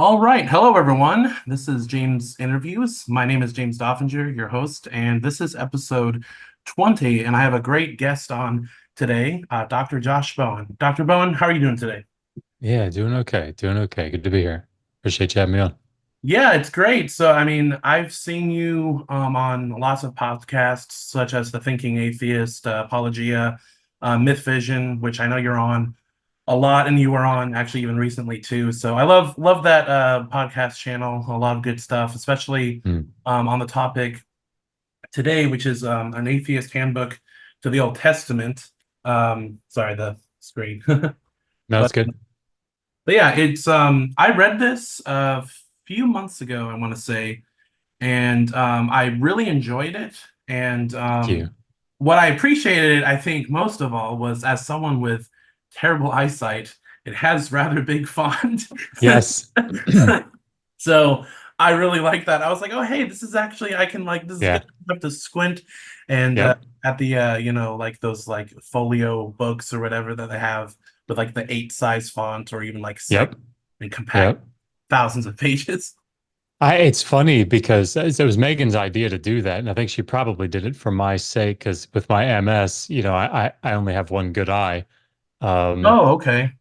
All right. Hello, everyone. This is James Interviews. My name is James Doffinger, your host, and this is episode 20. And I have a great guest on today, Dr. Josh Bowen. Dr. Bowen, how are you doing today? Yeah, doing okay. Doing okay. Good to be here. Appreciate you having me on. Yeah, it's great. So, I mean, I've seen you on lots of podcasts, such as The Thinking Atheist, Apologia, Myth Vision, which I know you're on a lot, and you were on actually even recently too. So I love that podcast channel. A lot of good stuff, especially Mm. on the topic today, which is an atheist handbook to the Old Testament. Sorry, the screen. No, but it's good. but yeah, it's I read this a few months ago, I want to say, and I really enjoyed it. And Thank you. what I appreciated, I think, most of all, was as someone with terrible eyesight, it has rather big font. Yes. So I really like that. I was like, oh, hey, this is actually, I can like, this is good. Yeah. I have to squint and Yep. at the, like those like folio books or whatever that they have with like the 8 size font or even like six Yep. and compact Yep. thousands of pages. It's funny because it was Megan's idea to do that, and I think she probably did it for my sake because with my MS, I only have one good eye. Um, Oh, okay.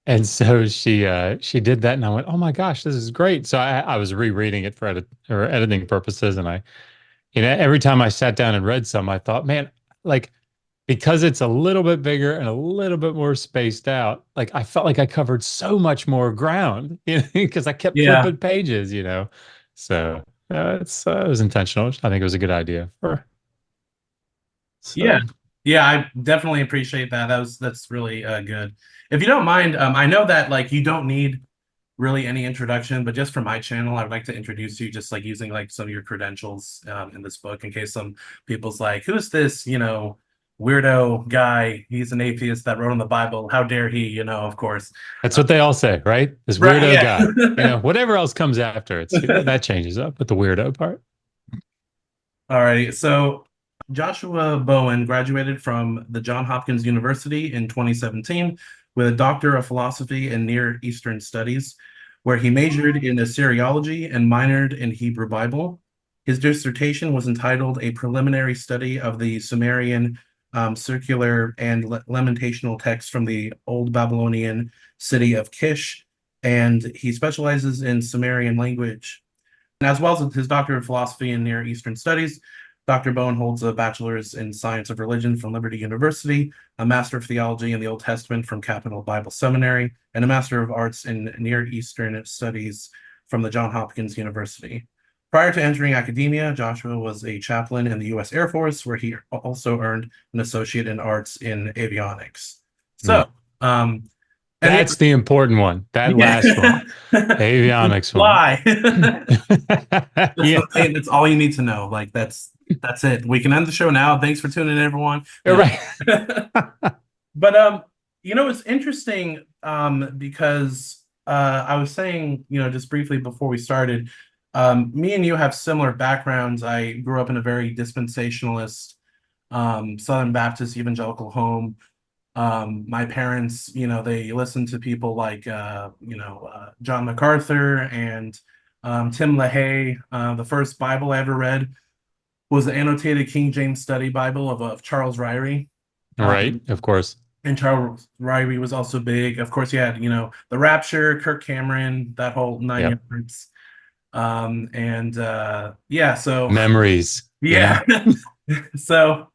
and so she did that, and I went, "Oh my gosh, this is great!" So I was rereading it for editing purposes, and every time I sat down and read some, I thought, man, like because it's a little bit bigger and a little bit more spaced out, like I felt like I covered so much more ground, because I kept Yeah. flipping pages. So it was intentional. I think it was a good idea for Yeah. so. Yeah, I definitely appreciate that. That's really good. If you don't mind, I know that like you don't need really any introduction, but just for my channel, I would like to introduce you just like using like some of your credentials in this book in case some people's like, who's this, weirdo guy? He's an atheist that wrote in the Bible. How dare he, of course. That's what they all say, right? This Right, weirdo yeah. guy. Whatever else comes after, that changes up with the weirdo part. All right. So Joshua Bowen graduated from the Johns Hopkins University in 2017 with a Doctor of Philosophy and Near Eastern Studies, where he majored in Assyriology and minored in Hebrew Bible. His dissertation was entitled A Preliminary Study of the Sumerian Circular and Lamentational Texts from the Old Babylonian City of Kish, and he specializes in Sumerian language. And as well as his Doctor of Philosophy in Near Eastern Studies, Dr. Bowen holds a bachelor's in Science of Religion from Liberty University, a Master of Theology in the Old Testament from Capital Bible Seminary, and a Master of Arts in Near Eastern Studies from the Johns Hopkins University. Prior to entering academia, Joshua was a chaplain in the U.S. Air Force, where he also earned an associate in arts in avionics. So, Mm. um, and That's the important one. That last one, yeah, the avionics one. why? That's Yeah. the thing. That's all you need to know. Like that's it. We can end the show now. Thanks for tuning in, everyone. You're No. right. But it's interesting because I was saying, just briefly before we started, me and you have similar backgrounds. I grew up in a very dispensationalist Southern Baptist evangelical home. My parents, they listened to people like John MacArthur and Tim LaHaye. The first Bible I ever read was the annotated King James Study Bible of Charles Ryrie. Right, of course. And Charles Ryrie was also big. Of course, you had, The Rapture, Kirk Cameron, that whole nine Yep. yards. And yeah, so Memories. yeah. So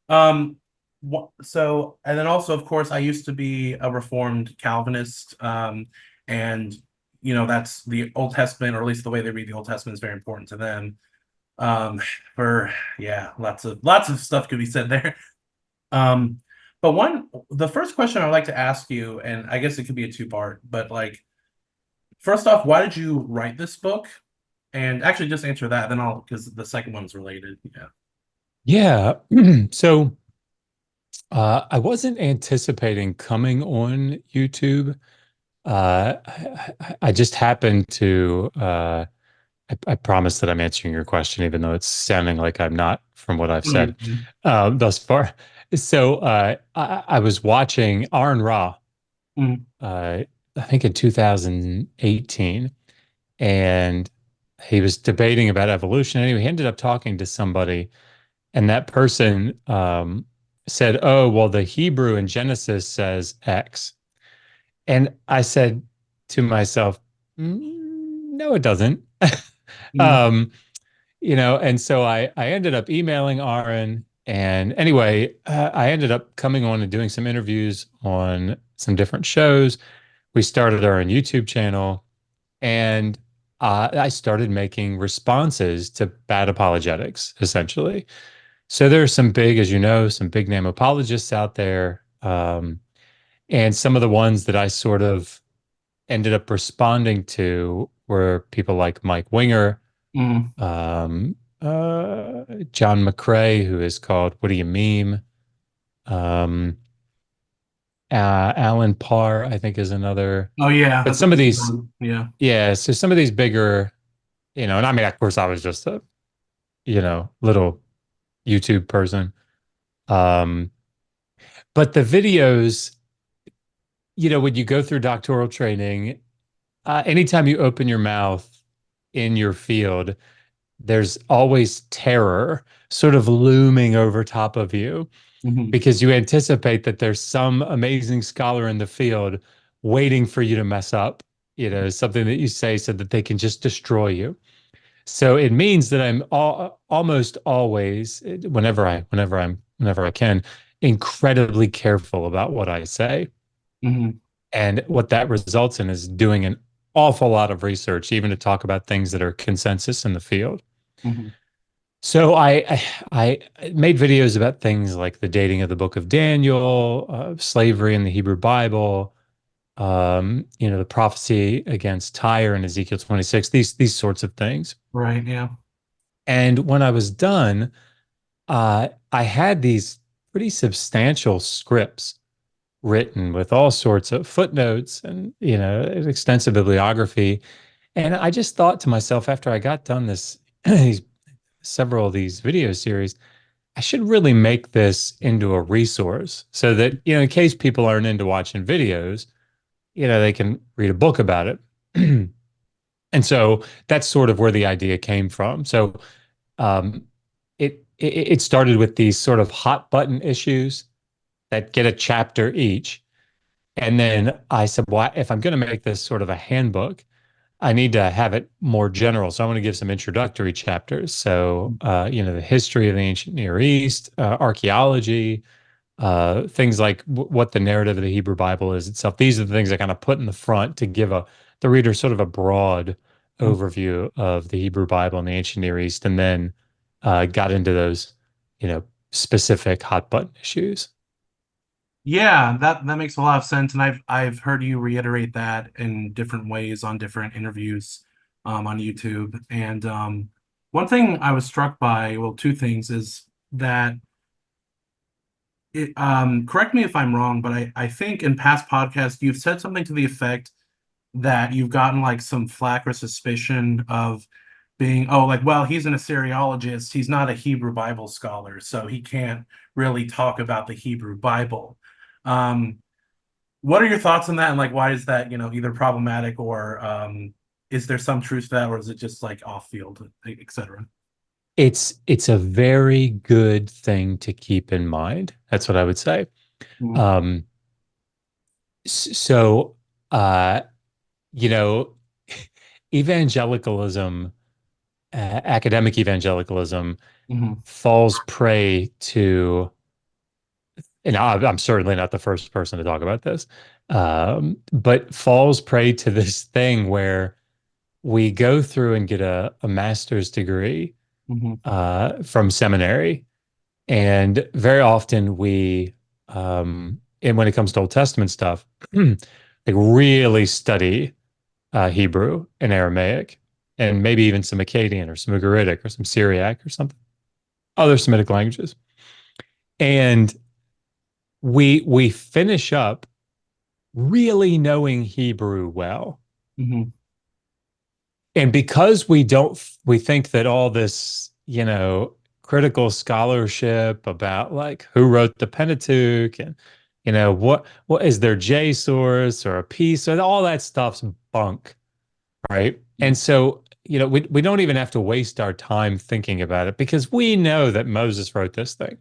um and then also of course I used to be a Reformed Calvinist. And that's the Old Testament, or at least the way they read the Old Testament is very important to them. Um, for yeah, lots of stuff could be said there. Um, but the first question I'd like to ask you, and I guess it could be a two-part, but like first off, why did you write this book? And actually just answer that, then I'll because the second one's related. Yeah. Yeah. So I wasn't anticipating coming on YouTube. I just happened to I promise that I'm answering your question, even though it's sounding like I'm not from what I've said Mhm. thus far. So I was watching Aaron Ra, Mhm. uh, I think in 2018, and he was debating about evolution. Anyway, he ended up talking to somebody, and that person said, "Oh, well, the Hebrew in Genesis says X." And I said to myself, no, it doesn't. Mm, um, and so I ended up emailing Aaron. And anyway, I ended up coming on and doing some interviews on some different shows. We started our own YouTube channel, and I started making responses to bad apologetics, essentially. So there are some big, as you know, some big name apologists out there. And some of the ones that I sort of ended up responding to were people like Mike Winger, mm. um, John McCrae, who is called What Do You Meme? Um, Alan Parr, I think, is another. Oh yeah, But that's some of these, yeah. yeah, so some of these bigger, and I mean, of course, I was just a, little YouTube person. Um, but the videos, when you go through doctoral training, anytime you open your mouth in your field, there's always terror sort of looming over top of you Hmm. because you anticipate that there's some amazing scholar in the field waiting for you to mess up, something that you say so that they can just destroy you. So it means that I'm almost always, whenever I can, incredibly careful about what I say. Hmm. And what that results in is doing an awful lot of research, even to talk about things that are consensus in the field. Hmm. So I made videos about things like the dating of the Book of Daniel, slavery in the Hebrew Bible, the prophecy against Tyre in Ezekiel 26, these sorts of things. Right, yeah. And when I was done, I had these pretty substantial scripts written with all sorts of footnotes and extensive bibliography. And I just thought to myself after I got done this several of these video series, I should really make this into a resource so that, in case people aren't into watching videos, they can read a book about it. And so that's sort of where the idea came from. So um, it started with these sort of hot button issues that get a chapter each. And then I said, well, if I'm going to make this sort of a handbook, I need to have it more general. So I want to give some introductory chapters. So, the history of the ancient Near East, archaeology, things like what the narrative of the Hebrew Bible is itself. These are the things I kind of put in the front to give the reader sort of a broad overview of the Hebrew Bible and the ancient Near East, and then got into those, specific hot button issues. Yeah, that makes a lot of sense, and I've heard you reiterate that in different ways on different interviews on YouTube. And one thing I was struck by, well, two things, is that correct me if I'm wrong, but I think in past podcasts you've said something to the effect that you've gotten like some flack or suspicion of being, oh, like, well, he's an Assyriologist, he's not a Hebrew Bible scholar, so he can't really talk about the Hebrew Bible. Um, what are your thoughts on that, and like, why is that, either problematic or is there some truth to that, or is it just like off field, etc.? It's a very good thing to keep in mind. That's what I would say. Mm, Um, so, uh, you know, evangelicalism, academic evangelicalism mhm, falls prey to, and I'm certainly not the first person to talk about this, but falls prey to this thing where we go through and get a master's degree mhm, from seminary. And very often and when it comes to Old Testament stuff, like really study Hebrew and Aramaic, and maybe even some Akkadian or some Ugaritic or some Syriac or something, other Semitic languages. And we finish up really knowing Hebrew well. mhm, And because we think that all this, critical scholarship about like who wrote the Pentateuch and, what is their J source or a piece or all that stuff's bunk, right? And so, we don't even have to waste our time thinking about it because we know that Moses wrote this thing.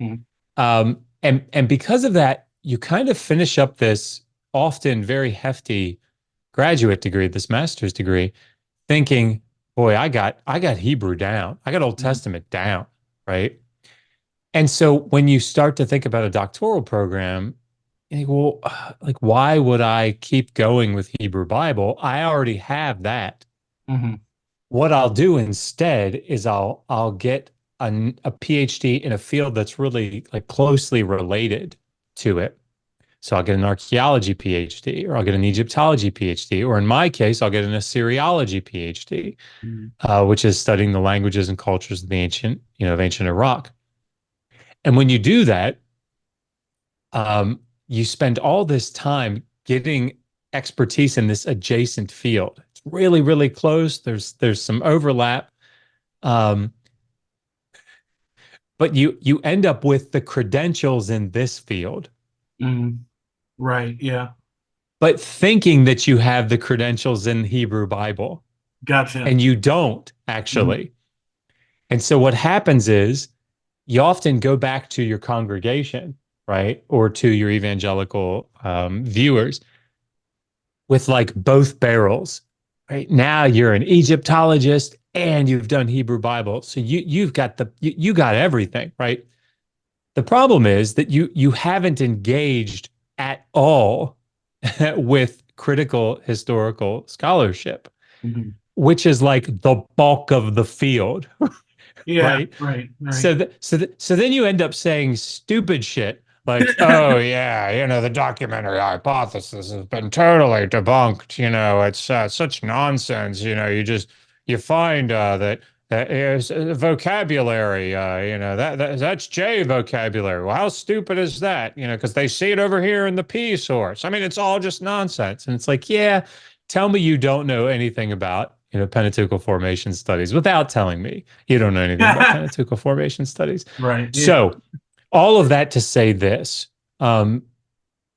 Mhm. And because of that, you kind of finish up this often very hefty graduate degree, this master's degree, thinking, boy, I got Hebrew down. I got Old Mhm. Testament down, right? And so when you start to think about a doctoral program, you think, well, like, why would I keep going with Hebrew Bible? I already have that. Mhm. What I'll do instead is I'll get a PhD in a field that's really like closely related to it. So I'll get an archaeology PhD, or I'll get an Egyptology PhD, or in my case, I'll get an Assyriology PhD, Mhm. which is studying the languages and cultures of the of ancient Iraq. And when you do that, you spend all this time getting expertise in this adjacent field. It's really, really close. There's some overlap, um, but you end up with the credentials in this field, Mhm. Right. Yeah. but thinking that you have the credentials in Hebrew Bible, Gotcha. and you don't Mhm. actually. And so what happens is you often go back to your congregation, right, or to your evangelical viewers with like both barrels. Right now, you're an Egyptologist and you've done Hebrew Bible, so you've got you got everything, right? The problem is that you haven't engaged at all with critical historical scholarship, Mhm. which is like the bulk of the field, Yeah. right? Right. Right. So then you end up saying stupid shit like, "Oh yeah, the documentary hypothesis has been totally debunked. It's such nonsense. You find that is vocabulary. That's J vocabulary. Well, how stupid is that? Because they see it over here in the P source. I mean, it's all just nonsense." And it's like, yeah, tell me you don't know anything about Pentateuchal formation studies without telling me you don't know anything about Pentateuchal formation studies. Right. Yeah. So, all of that to say this, um,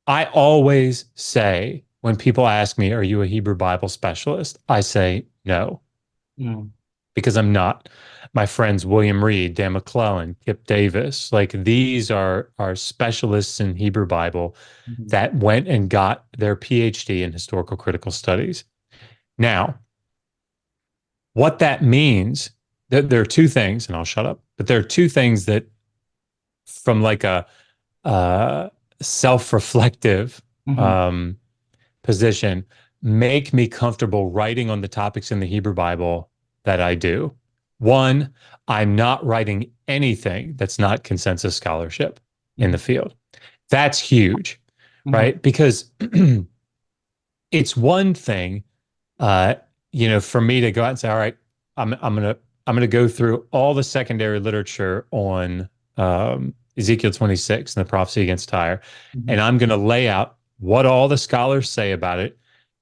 I always say when people ask me, "Are you a Hebrew Bible specialist?" I say no, Mhm. because I'm not. My friends William Reed, Dan McClellan, Kip Davis, like these are specialists in Hebrew Bible Mhm. that went and got their PhD in historical critical studies. Now, what that means, there are two things, and I'll shut up, but there are two things that from like a uh, self-reflective Mhm. um, position make me comfortable writing on the topics in the Hebrew Bible that I do. One, I'm not writing anything that's not consensus scholarship in the Mhm. field. That's huge, Mhm. right? Because it's one thing, uh, for me to go out and say, all right, I'm gonna go through all the secondary literature on Ezekiel 26 and the prophecy against Tyre, and Mhm. I'm gonna lay out what all the scholars say about it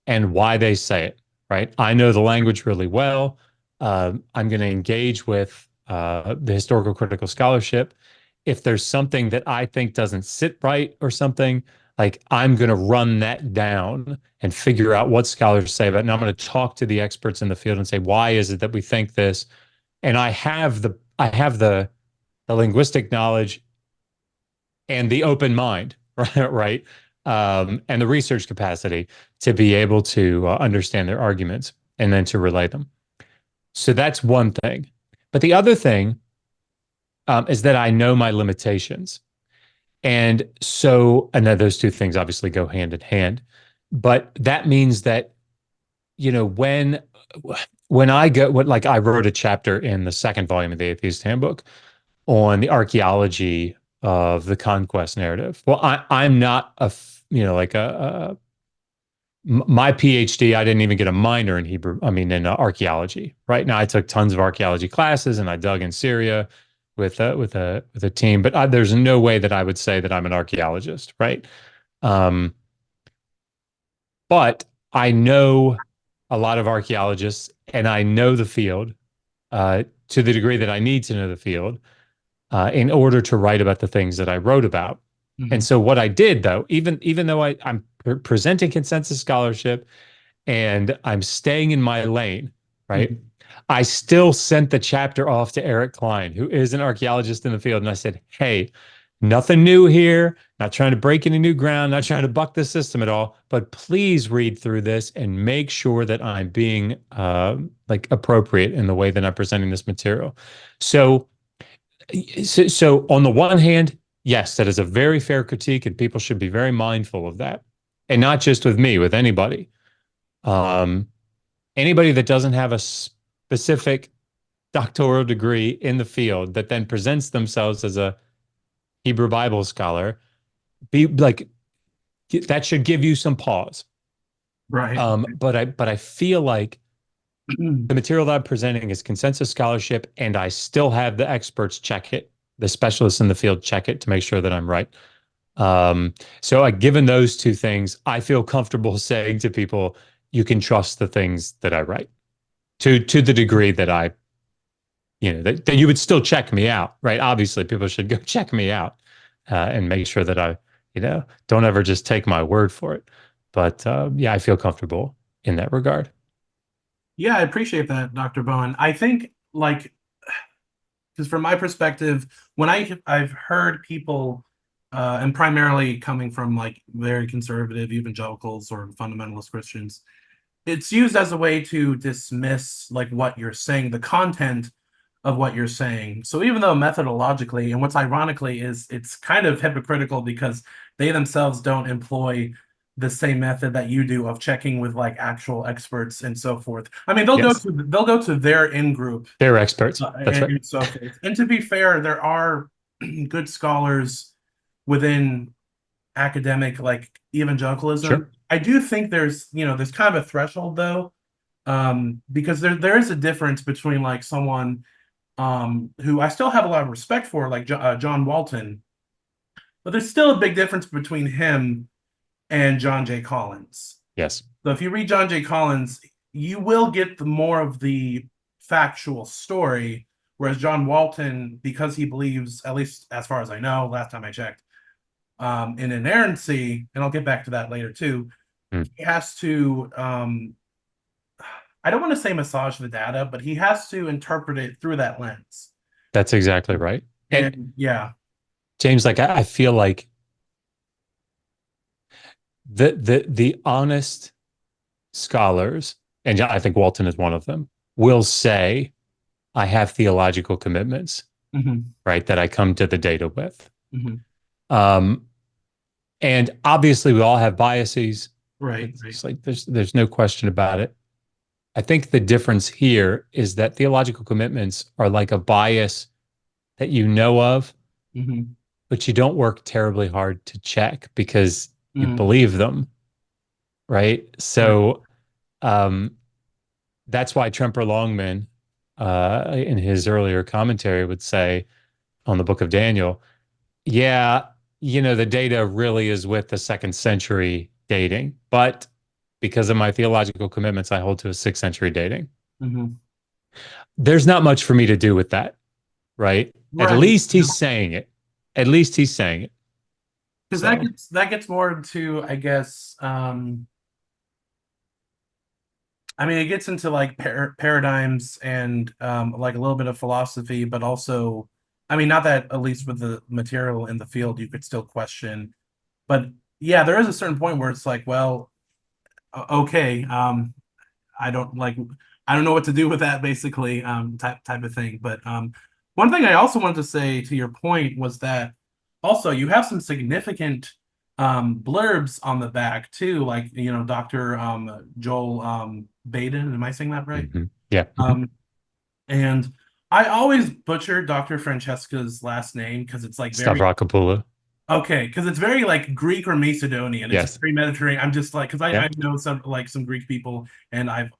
and why they say it. Right? I know the language really well. I'm going to engage with the historical critical scholarship. If there's something that I think doesn't sit right or something, like I'm going to run that down and figure out what scholars say about it. And I'm going to talk to the experts in the field and say, why is it that we think this? And I have the linguistic knowledge and the open mind, right? Right. And the research capacity to be able to understand their arguments and then to relay them. So that's one thing. But the other thing is that I know my limitations. And so, and then those two things obviously go hand in hand. But that means that, when I go, like I wrote a chapter in the second volume of the Atheist Handbook on the archaeology of the conquest narrative. Well, I'm not like my PhD, I didn't even get a minor in Hebrew, I mean, in archaeology. Right now, I took tons of archaeology classes and I dug in Syria with a team, but there's no way that I would say that I'm an archaeologist, right? Um, but I know a lot of archaeologists and I know the field to the degree that I need to know the field in order to write about the things that I wrote about. And Mhm. so what I did, though, even though I'm presenting consensus scholarship and I'm staying in my lane, right? Mhm. I still sent the chapter off to Eric Klein, who is an archaeologist in the field. And I said, hey, nothing new here, not trying to break any new ground, not trying to buck the system at all, but please read through this and make sure that I'm being like appropriate in the way that I'm presenting this material. So, so on the one hand, yes, that is a very fair critique, and people should be very mindful of that. And not just with me, with anybody. Um, Anybody that doesn't have a specific doctoral degree in the field that then presents themselves as a Hebrew Bible scholar, be like that should give you some pause. Right. But I feel like the material that I'm presenting is consensus scholarship, and I still have the experts check it, the specialists in the field check it to make sure that I'm right. So given those two things, I feel comfortable saying to people, you can trust the things that I write to the degree that that you would still check me out, right? Obviously, people should go check me out and make sure that don't ever just take my word for it. But yeah, I feel comfortable in that regard. Yeah, I appreciate that, Dr. Bowen. I think like because from my perspective, when I've heard people, and primarily coming from like very conservative evangelicals or fundamentalist Christians, it's used as a way to dismiss like what you're saying, the content of what you're saying. So even though methodologically, and what's ironically is it's kind of hypocritical because they themselves don't employ the same method that you do of checking with like actual experts and so forth. I mean, Yes, they'll go to their in group they're experts. That's right. and so forth. And to be fair, there are good scholars within academic like evangelicalism. Sure. I do think there's kind of a threshold though, because there is a difference between like someone who I still have a lot of respect for, like John Walton, but there's still a big difference between him and John J. Collins. Yes. So if you read John J. Collins, you will get the more of the factual story, whereas John Walton, because he believes, at least as far as I know, last time I checked, in inerrancy, and I'll get back to that later too, Mm. he has to, I don't want to say massage the data, but he has to interpret it through that lens. That's exactly right. And And yeah. James, like I feel like the honest scholars, and I think Walton is one of them, will say, I have theological commitments, Mhm. right, that I come to the data with. Mhm. Um, and obviously we all have biases. Right, right. It's like there's no question about it. I think the difference here is that theological commitments are like a bias that you know of, Mhm. but you don't work terribly hard to check because you Mhm. believe them, right? Right. So um, that's why Tremper Longman, in his earlier commentary, would say on the Book of Daniel, yeah, the data really is with the second century dating, but because of my theological commitments, I hold to a sixth century dating. Mhm. There's not much for me to do with that, right? At Right. least he's saying it. At least he's saying it. Because So, that gets more into, I guess, I mean, it gets into like paradigms and like a little bit of philosophy, but also, I mean, not that at least with the material in the field, you could still question. But yeah, there is a certain point where it's like, well, okay, I don't like I don't know what to do with that basically type of thing. But one thing I also wanted to say to your point was that also you have some significant blurbs on the back too, like Dr. Joel Baden. Am I saying that right? yeah. Um, and I always butcher Dr. Francesca's last name because it's like very Stavrakopoulos. okay, because it's very like Greek or Macedonian. It's Yes. very Mediterranean. I'm just like, because Yeah. I know some Greek people, and I've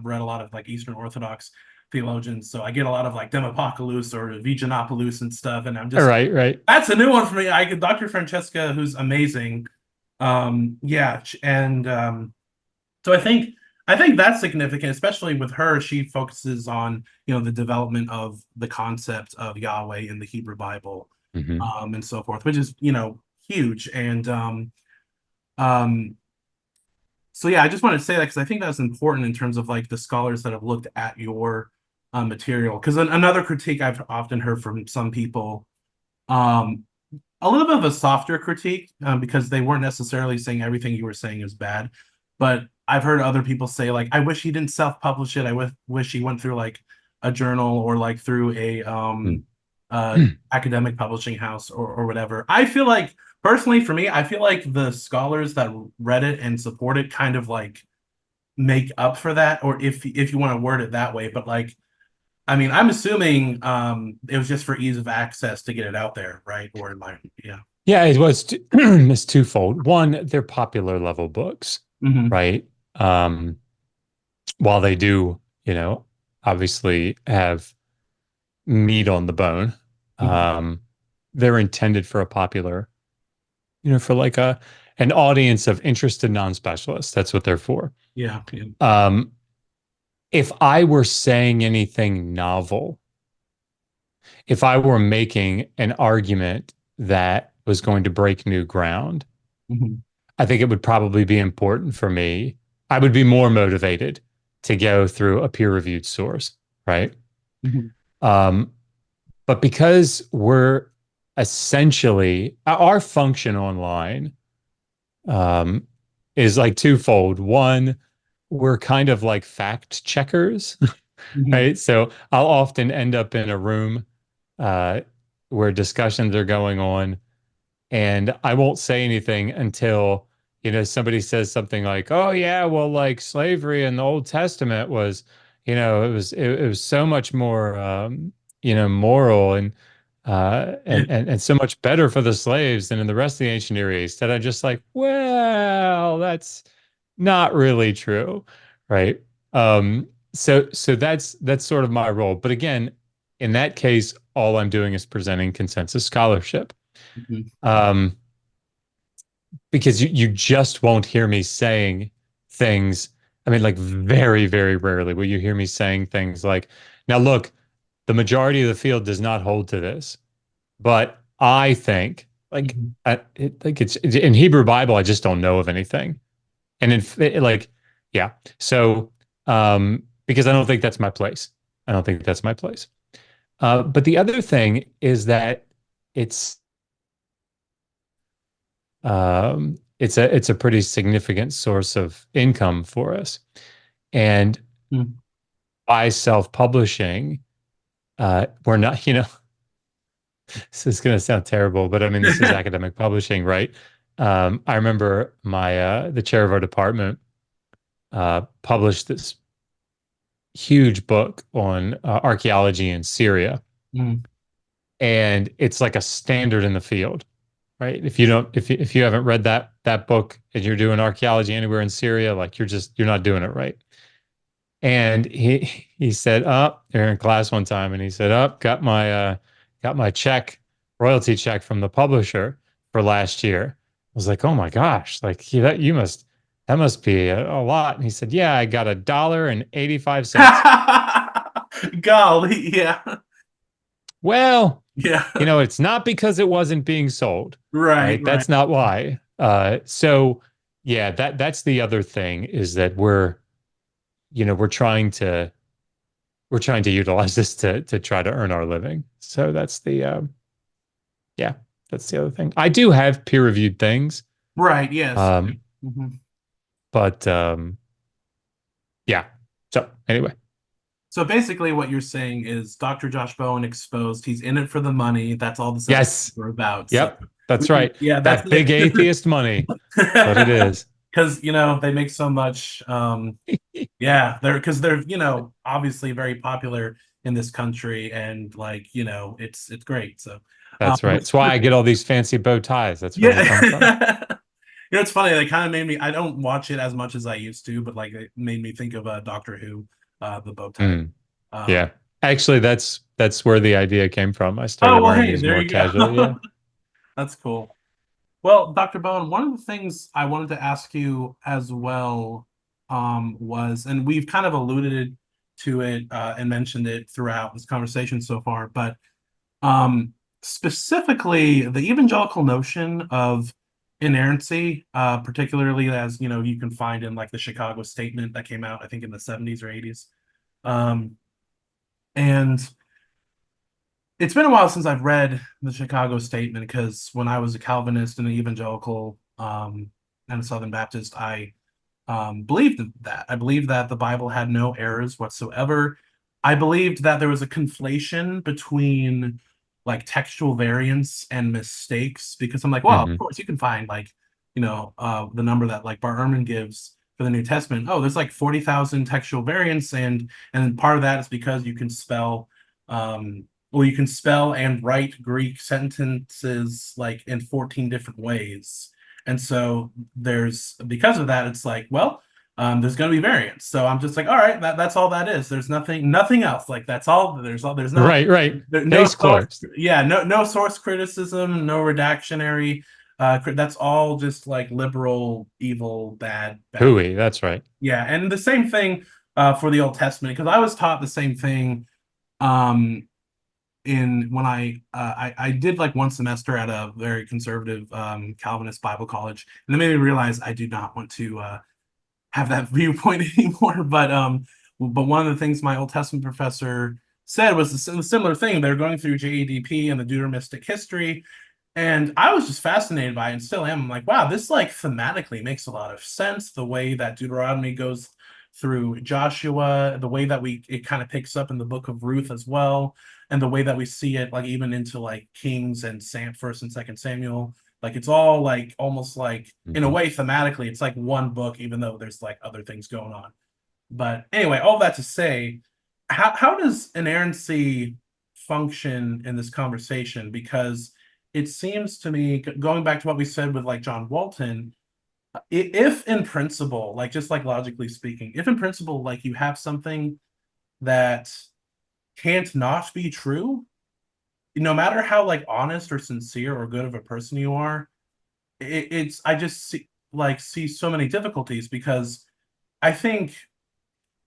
read a lot of like Eastern Orthodox theologians, so I get a lot of like Demopolis or Vigenopoulos and stuff, and I'm All just right. Right. that's a new one for me. I get Dr. Francesca, who's amazing. Yeah, and so I think that's significant, especially with her. She focuses on the development of the concept of Yahweh in the Hebrew Bible, Hmm. and so forth, which is huge. And um, So yeah, I just wanted to say that because I think that's important in terms of like the scholars that have looked at your material. Because another critique I've often heard from some people, um, a little bit of a softer critique, because they weren't necessarily saying everything you were saying is bad, but I've heard other people say like, I wish he didn't self-publish it. Wish he went through like a journal or like through a Mm. academic publishing house or whatever. I feel like personally for me, I feel like the scholars that read it and support it kind of like make up for that, or if you want to word it that way. But like, I mean, I'm assuming it was just for ease of access to get it out there, right? Or in my yeah. Yeah, it was it's twofold. One, they're popular level books, Hmm. right? Um, while they do, obviously have meat on the bone, Hmm. um, they're intended for a popular, for like an audience of interested non-specialists. That's what they're for. Yeah, yeah. Um, if I were saying anything novel, if I were making an argument that was going to break new ground, Hmm. I think it would probably be important for me. I would be more motivated to go through a peer-reviewed source, right? Hmm. Um, but because we're essentially our function online um, is like twofold. One, we're kind of like fact checkers, Hmm. right? So I'll often end up in a room uh, where discussions are going on, and I won't say anything until, somebody says something like, "Oh yeah, well, like slavery in the Old Testament was, it was so much more, moral and and so much better for the slaves than in the rest of the ancient Near East." That I'm just like, well, that's not really true, right? So that's sort of my role. But again, in that case, all I'm doing is presenting consensus scholarship. Hmm. Um, because you just won't hear me saying things. I mean, like very, very rarely will you hear me saying things like, now look, the majority of the field does not hold to this, but I think like Hmm. like it's in Hebrew Bible, I just don't know of anything. And like, yeah. So because I don't think that's my place. I don't think that's my place. But the other thing is that it's it's a pretty significant source of income for us. And by self-publishing, we're not, this is going to sound terrible, but I mean, this is academic publishing, right? I remember the chair of our department published this huge book on archaeology in Syria. Hmm. And it's like a standard in the field, right? If you haven't read that book and you're doing archaeology anywhere in Syria, like you're not doing it right. And he said, "Up, they're in class one time, and he said, "Up, got my royalty check from the publisher for last year." I was like, "Oh my gosh, like that must be a lot." And he said, "Yeah, I got $1.85." Golly, yeah. Well, Yeah. it's not because it wasn't being sold, Right, right? right. That's not why. So yeah, that's the other thing is that we're trying to utilize this to try to earn our living. So yeah, that's the other thing. I do have peer-reviewed things, Right, yes. um, Hmm. but yeah. So anyway, So basically what you're saying is Dr. Josh Bowen exposed, he's in it for the money. That's all the subjects yes, are about. So yep, that's right. yeah, that's That big atheist money. That's what it is. because they make so much yeah, they're obviously very popular in this country, and like it's great. So That's right. That's why I get all these fancy bow ties. That's where they come from. yeah. It's funny. They kind of made me. I don't watch it as much as I used to, but like it made me think of Doctor Who, the bow tie. Mm, Um, yeah. Actually, that's where the idea came from. I oh started well, wearing hey, these there more you casually. go. Yeah. That's cool. Well, Dr. Bowen, one of the things I wanted to ask you as well was, and we've kind of alluded to it and mentioned it throughout this conversation so far, but um, specifically the evangelical notion of inerrancy, particularly as you can find in like the Chicago Statement that came out, I think in the 70s or 80s. Um, and it's been a while since I've read the Chicago Statement because when I was a Calvinist and an evangelical and a Southern Baptist, I believed that. I believed that the Bible had no errors whatsoever. I believed that there was a conflation between like textual variance and mistakes because I'm like, well, of Hmm. course you can find like, the number that like Bar Ehrman gives for the New Testament. Oh, there's like 40,000 textual variants, and part of that is because you can spell well, you can spell and write Greek sentences like in 14 different ways. And so there's because of that, it's like, well, there's going to be variance. So I'm just like, all right, that's all that is. There's nothing else. Like that's all. There's no Right, right. no Case source. closed. Yeah, no source criticism, no redactionary. That's all just like liberal, evil, bad. Hooey, that's right. Yeah, and the same thing for the Old Testament because I was taught the same thing. Um, in when I did like one semester at a very conservative Calvinist Bible college, and it made me realize I do not want to have that viewpoint anymore. But one of the things my Old Testament professor said was a similar thing. They're going through JADP and the Deuteromistic history, and I was just fascinated by it and still am. I'm like, wow, this like thematically makes a lot of sense. The way that Deuteronomy goes through Joshua, the way that it kind of picks up in the book of Ruth as well, and the way that we see it like even into like Kings and First and Second Samuel. Like it's all like almost like in a Mhm. way thematically, it's like one book, even though there's like other things going on. But anyway, all that to say, how does inerrancy function in this conversation? Because it seems to me, going back to what we said with like John Walton, if in principle, like just like logically speaking, if in principle, like you have something that can't not be true, no matter how like honest or sincere or good of a person you are, it's I just see so many difficulties because I think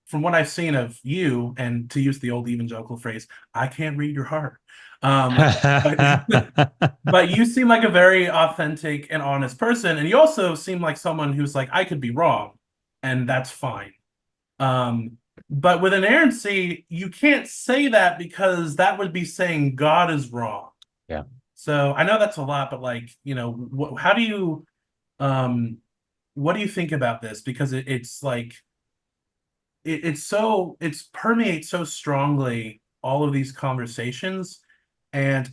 from what I've seen of you, and to use the old evangelical phrase, I can't read your heart. But but you seem like a very authentic and honest person, and you also seem like someone who's like, I could be wrong, and that's fine. Um, but with inerrancy, you can't say that because that would be saying God is wrong. Yeah. So I know that's a lot, but like, how do you, um, what do you think about this? Because it's like it's permeates so strongly all of these conversations, and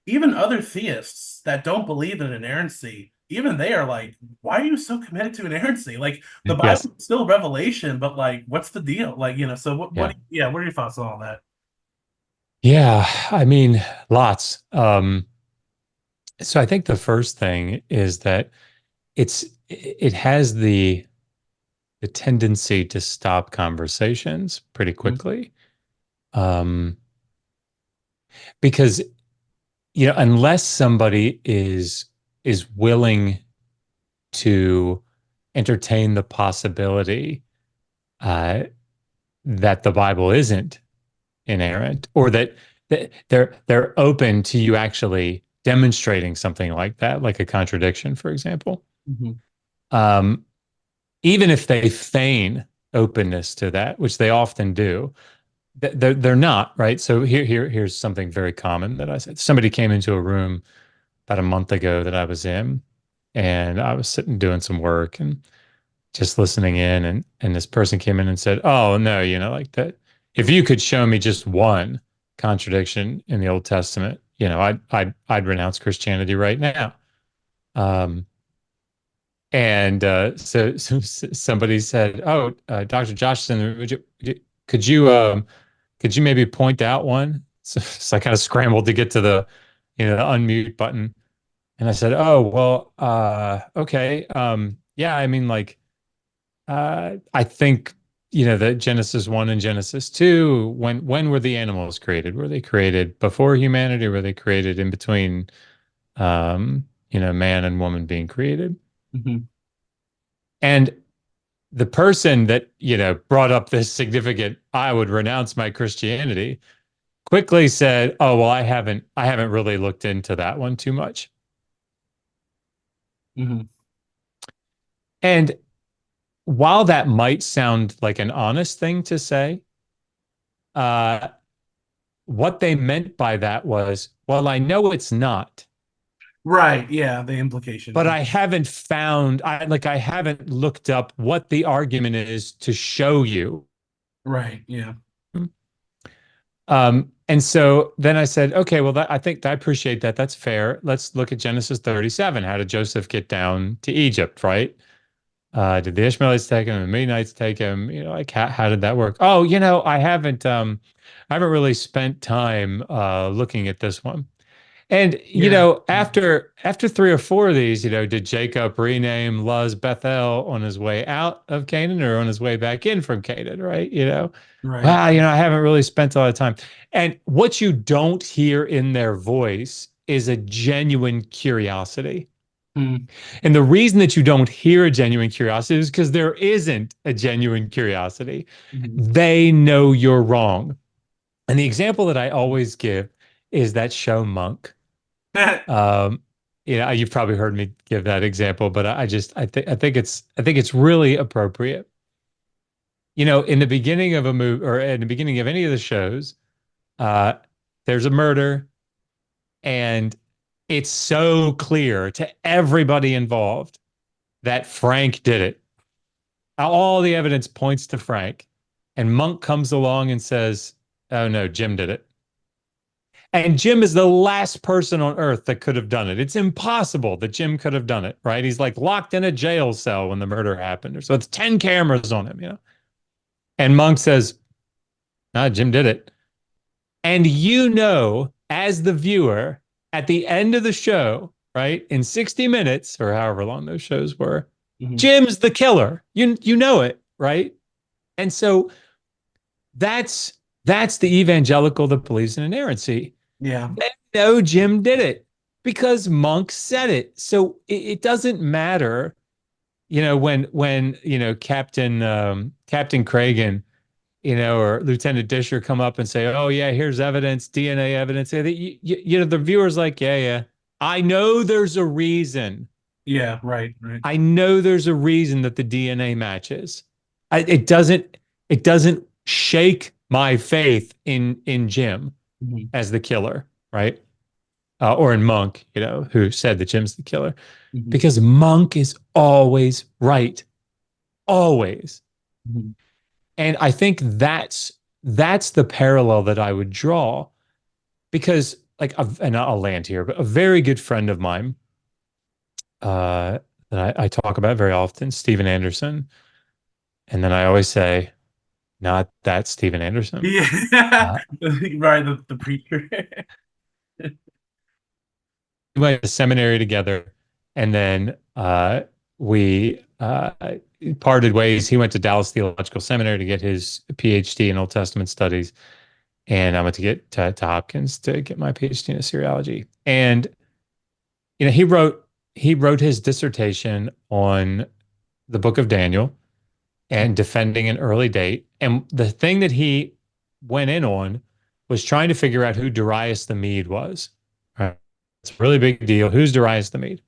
even other theists that don't believe in inerrancy, even they are like, why are you so committed to inerrancy? Like the Bible Yes. is still revelation, but like, what's the deal? Like, so Yeah. yeah, what are your thoughts on all that? Yeah. I mean, lots. So I think the first thing is that it has the tendency to stop conversations pretty Mhm. quickly. Um, because unless somebody is willing to entertain the possibility uh, that the Bible isn't inerrant, or that they're open to you actually demonstrating something like that, like a contradiction, for example. Mhm. Um, Even if they feign openness to that, which they often do, they're not, right. So here's something very common that I said. Somebody came into a room about a month ago that I was in, and I was sitting doing some work and just listening in, and this person came in and said, "Oh no, like that. If you could show me just one contradiction in the Old Testament, I'd renounce Christianity right now." Um, and so somebody said, "Oh, Dr. Josh, could you could you maybe point out one?" So I kind of scrambled to get to the unmute button, and I said, "Oh, well, okay, yeah, I mean, like, I think that Genesis 1 and Genesis 2, when were the animals created? Were they created before humanity? Were they created in between, man and woman being created?" Mhm. And the person that brought up this significant, I would renounce my Christianity, quickly said, "Oh, well, I haven't really looked into that one too much." Hmm. And while that might sound like an honest thing to say, uh, what they meant by that was, well, I know it's not, Right. Yeah. The but implication. I haven't found, I haven't looked up what the argument is to show you. Right. Yeah. And so then I said, okay, well, I think I appreciate that. That's fair. Let's look at Genesis 37. How did Joseph get down to Egypt, right? Did the Ishmaelites take him? The Midianites take him? You know, like how did that work? Oh, I haven't really spent time looking at this one. And Yeah. after three or four of these, did Jacob rename Luz Bethel on his way out of Canaan or on his way back in from Canaan, right? Right. Wow, I haven't really spent a lot of time. And what you don't hear in their voice is a genuine curiosity. Mm. And the reason that you don't hear a genuine curiosity is because there isn't a genuine curiosity. Mhm. They know you're wrong. And the example that I always give is that show Monk. Um, you've probably heard me give that example, but I think it's really appropriate. In the beginning of a movie or in the beginning of any of the shows, uh, there's a murder, and it's so clear to everybody involved that Frank did it. All the evidence points to Frank, and Monk comes along and says, "Oh no, Jim did it." And Jim is the last person on earth that could have done it. It's impossible that Jim could have done it, right? He's like locked in a jail cell when the murder happened. So it's 10 cameras on him. And Monk says, "Ah, Jim did it." And as the viewer, at the end of the show, right, in 60 minutes or however long those shows were, Mhm. Jim's the killer. You know it, right? And so that's that's the evangelical that believes in inerrancy. Yeah. They know Jim did it because Monk said it. So it doesn't matter, when Captain Cragen, or Lieutenant Disher come up and say, "Oh yeah, here's evidence, DNA evidence." The viewer's like, "Yeah, yeah, I know there's a reason. Yeah. Right. Right. I know there's a reason that the DNA matches. It doesn't shake my faith in Jim Mhm. as the killer, right? Or in Monk, who said that Jim's the killer, Mhm. because Monk is always right, always." Mhm. And I think that's the parallel that I would draw, because and I'll land here, but a very good friend of mine, that I talk about very often, Steven Anderson, and then I always say, not that Steven Anderson. Yeah. Uh, Right. The preacher. we went to seminary together, and then we parted ways. He went to Dallas Theological Seminary to get his Ph.D. in Old Testament studies, and I went to get to Hopkins to get my PhD in Assyriology. And he wrote his dissertation on the book of Daniel and defending an early date. And the thing that he went in on was trying to figure out who Darius the Mede was. Right? It's a really big deal. Who's Darius the Mede?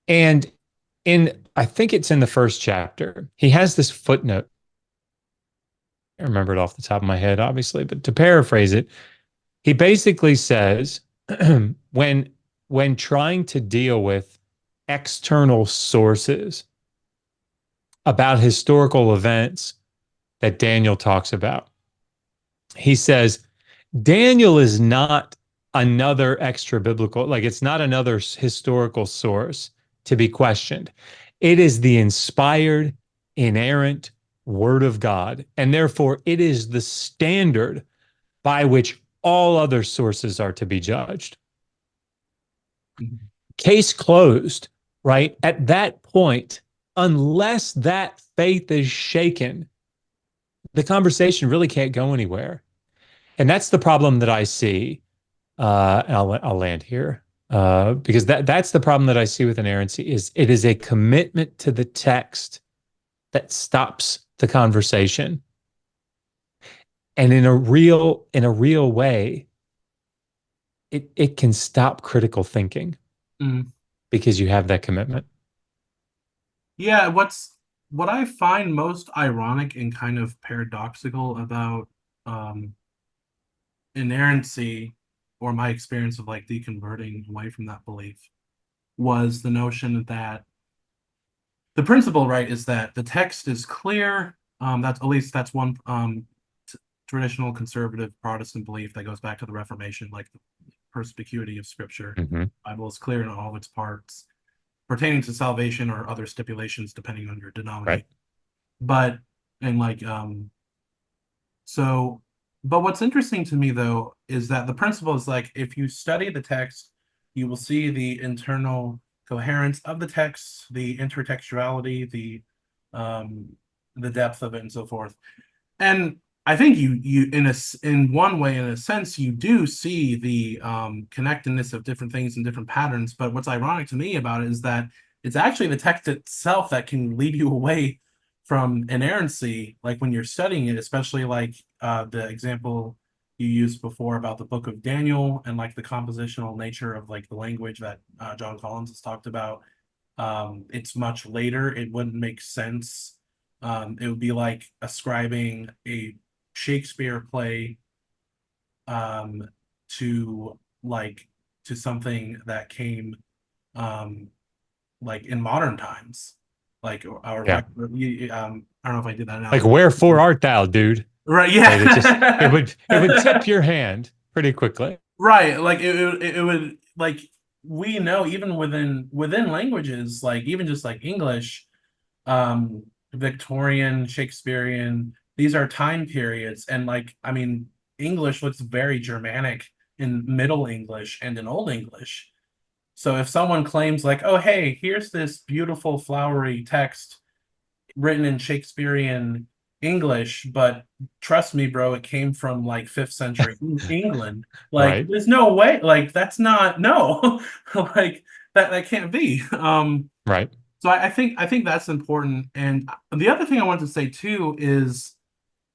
And I think it's in the first chapter, he has this footnote. I remember it off the top of my head, obviously, but to paraphrase it, he basically says, when trying to deal with external sources about historical events that Daniel talks about, he says Daniel is not another extra biblical, like it's not another historical source to be questioned. It is the inspired, inerrant word of God, and therefore it is the standard by which all other sources are to be judged. Mhm. Case closed, right? At that point, unless that faith is shaken, the conversation really can't go anywhere. And that's the problem that I see. And I'll land here, because that's the problem that I see with inerrancy is it is a commitment to the text that stops the conversation. And in a real way, it can stop critical thinking. Mhm. because you have that commitment. Yeah, what I find most ironic and kind of paradoxical about um inerrancy, or my experience of like deconverting away from that belief, was the notion that the principle, right, is that the text is clear. That's at least that's one traditional conservative Protestant belief that goes back to the Reformation, like the perspicuity of Scripture. Hmm. Bible is clear in all of its parts, pertaining to salvation or other stipulations depending on your Right. denomination. But and like so, but what's interesting to me though is that the principle is like if you study the text, you will see the internal coherence of the text, the intertextuality, um, the depth of it, and so forth. And I think you in one way, in a sense, you do see the connectedness of different things and different patterns. But what's ironic to me about it is that it's actually the text itself that can lead you away from inerrancy, like when you're studying it, especially like the example you used before about the book of Daniel and like the compositional nature of like the language that John Collins has talked about. It's much later. It wouldn't make sense. It would be like ascribing a Shakespeare play um, to like to something that came um, like in modern times, like or Yeah. I don't know if I did that Like, analogy. wherefore art thou, dude? Right, Right. It yeah. would tip your hand pretty quickly. Right, like it would like we know even within languages, like even just like English, um Victorian, Shakespearean, these are time periods. And like I mean, English looks very Germanic in Middle English and in Old English. So if someone claims like, oh hey, here's this beautiful flowery text written in Shakespearean English, but trust me, bro, it came from like fifth century England. Like, Right. there's no way. Like, that's not no. Like that can't be. Right. So I think that's important. And the other thing I wanted to say too is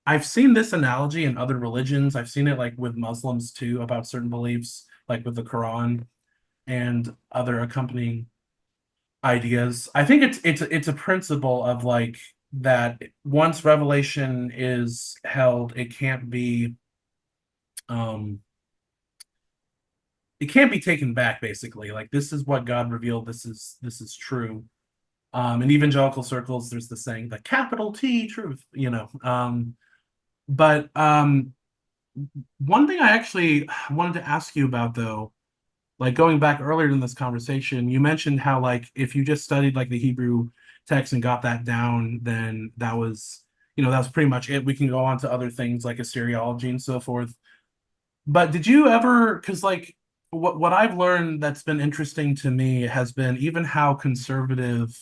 I've seen this analogy in other religions. I've seen it like with Muslims too about certain beliefs, like with the Quran and other accompanying ideas. I think it's a principle of like that once revelation is held, um it can't be taken back basically. Like this is what God revealed, this is true. In evangelical circles, there's the saying, the capital T truth, you know. But one thing I actually wanted to ask you about though, like going back earlier in this conversation, you mentioned how like if you just studied like the Hebrew text and got that down, then that was pretty much it. We can go on to other things like Assyriology and so forth. But did you ever, because like what I've learned that's been interesting to me has been even how conservative,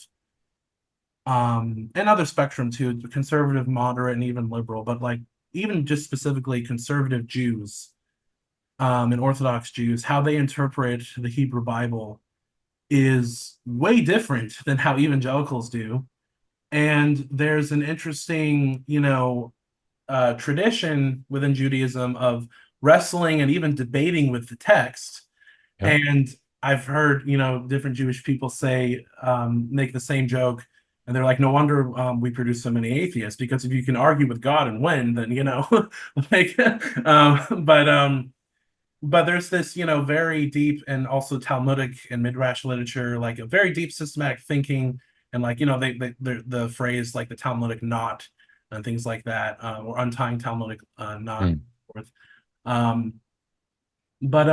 and other spectrum too, conservative, moderate, and even liberal, but like even just specifically conservative Jews, and Orthodox Jews, how they interpret the Hebrew Bible is way different than how evangelicals do. And there's an interesting, tradition within Judaism of wrestling and even debating with the text. Yep. And I've heard, different Jewish people say, make the same joke. And they're like, no wonder we produce so many atheists, because if you can argue with God and win, then, like, but there's this, very deep and also Talmudic and Midrash literature, like a very deep systematic thinking, and like, the phrase like the Talmudic knot and things like that, or untying Talmudic knot. Mm. Um, but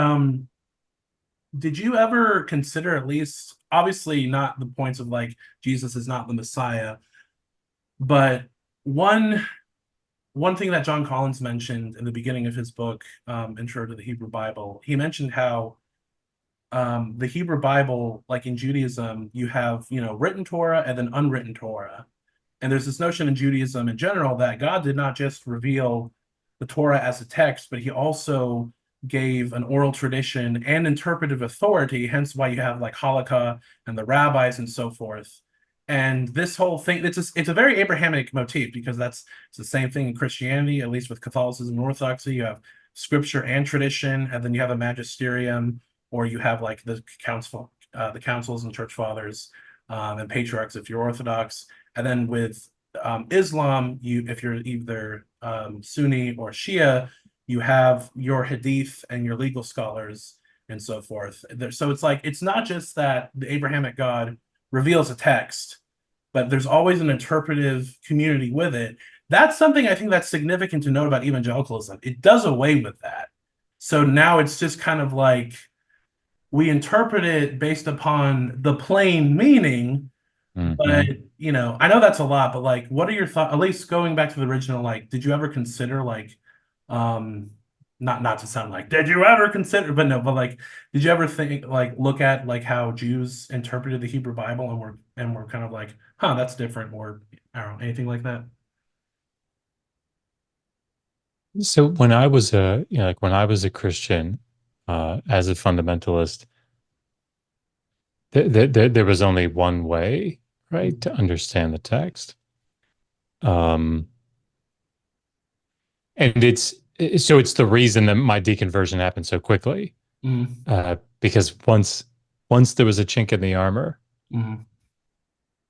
did you ever consider, at least, obviously not the points of like Jesus is not the Messiah, but one one thing that John Collins mentioned in the beginning of his book, Intro to the Hebrew Bible, he mentioned how the Hebrew Bible, like in Judaism, you have, written Torah and then unwritten Torah. And there's this notion in Judaism in general that God did not just reveal the Torah as a text, but he also gave an oral tradition and interpretive authority, hence why you have like Halakha and the rabbis and so forth. And this whole thing, it's a very Abrahamic motif, because it's the same thing in Christianity, at least with Catholicism and Orthodoxy. You have scripture and tradition, and then you have a magisterium, or you have like the the councils and church fathers and patriarchs if you're Orthodox. And then with Islam, if you're either Sunni or Shia, you have your hadith and your legal scholars and so forth. So it's like it's not just that the Abrahamic God reveals a text, but there's always an interpretive community with it. That's something I think that's significant to note about evangelicalism. It does away with that. So now it's just kind of like we interpret it based upon the plain meaning, but Mhm. I know that's a lot, but like, what are your thoughts? At least going back to the original, like, did you ever consider like, um, not to sound like, did you ever consider? But no, but like, did you ever think like look at like how Jews interpreted the Hebrew Bible and were kind of like, huh, that's different, or I don't know, anything like that? So when I was like when I was a Christian, as a fundamentalist, there was only one way, right, to understand the text. Um, and it's the reason that my deconversion happened so quickly, Mm-hmm. because once there was a chink in the armor, Mm-hmm.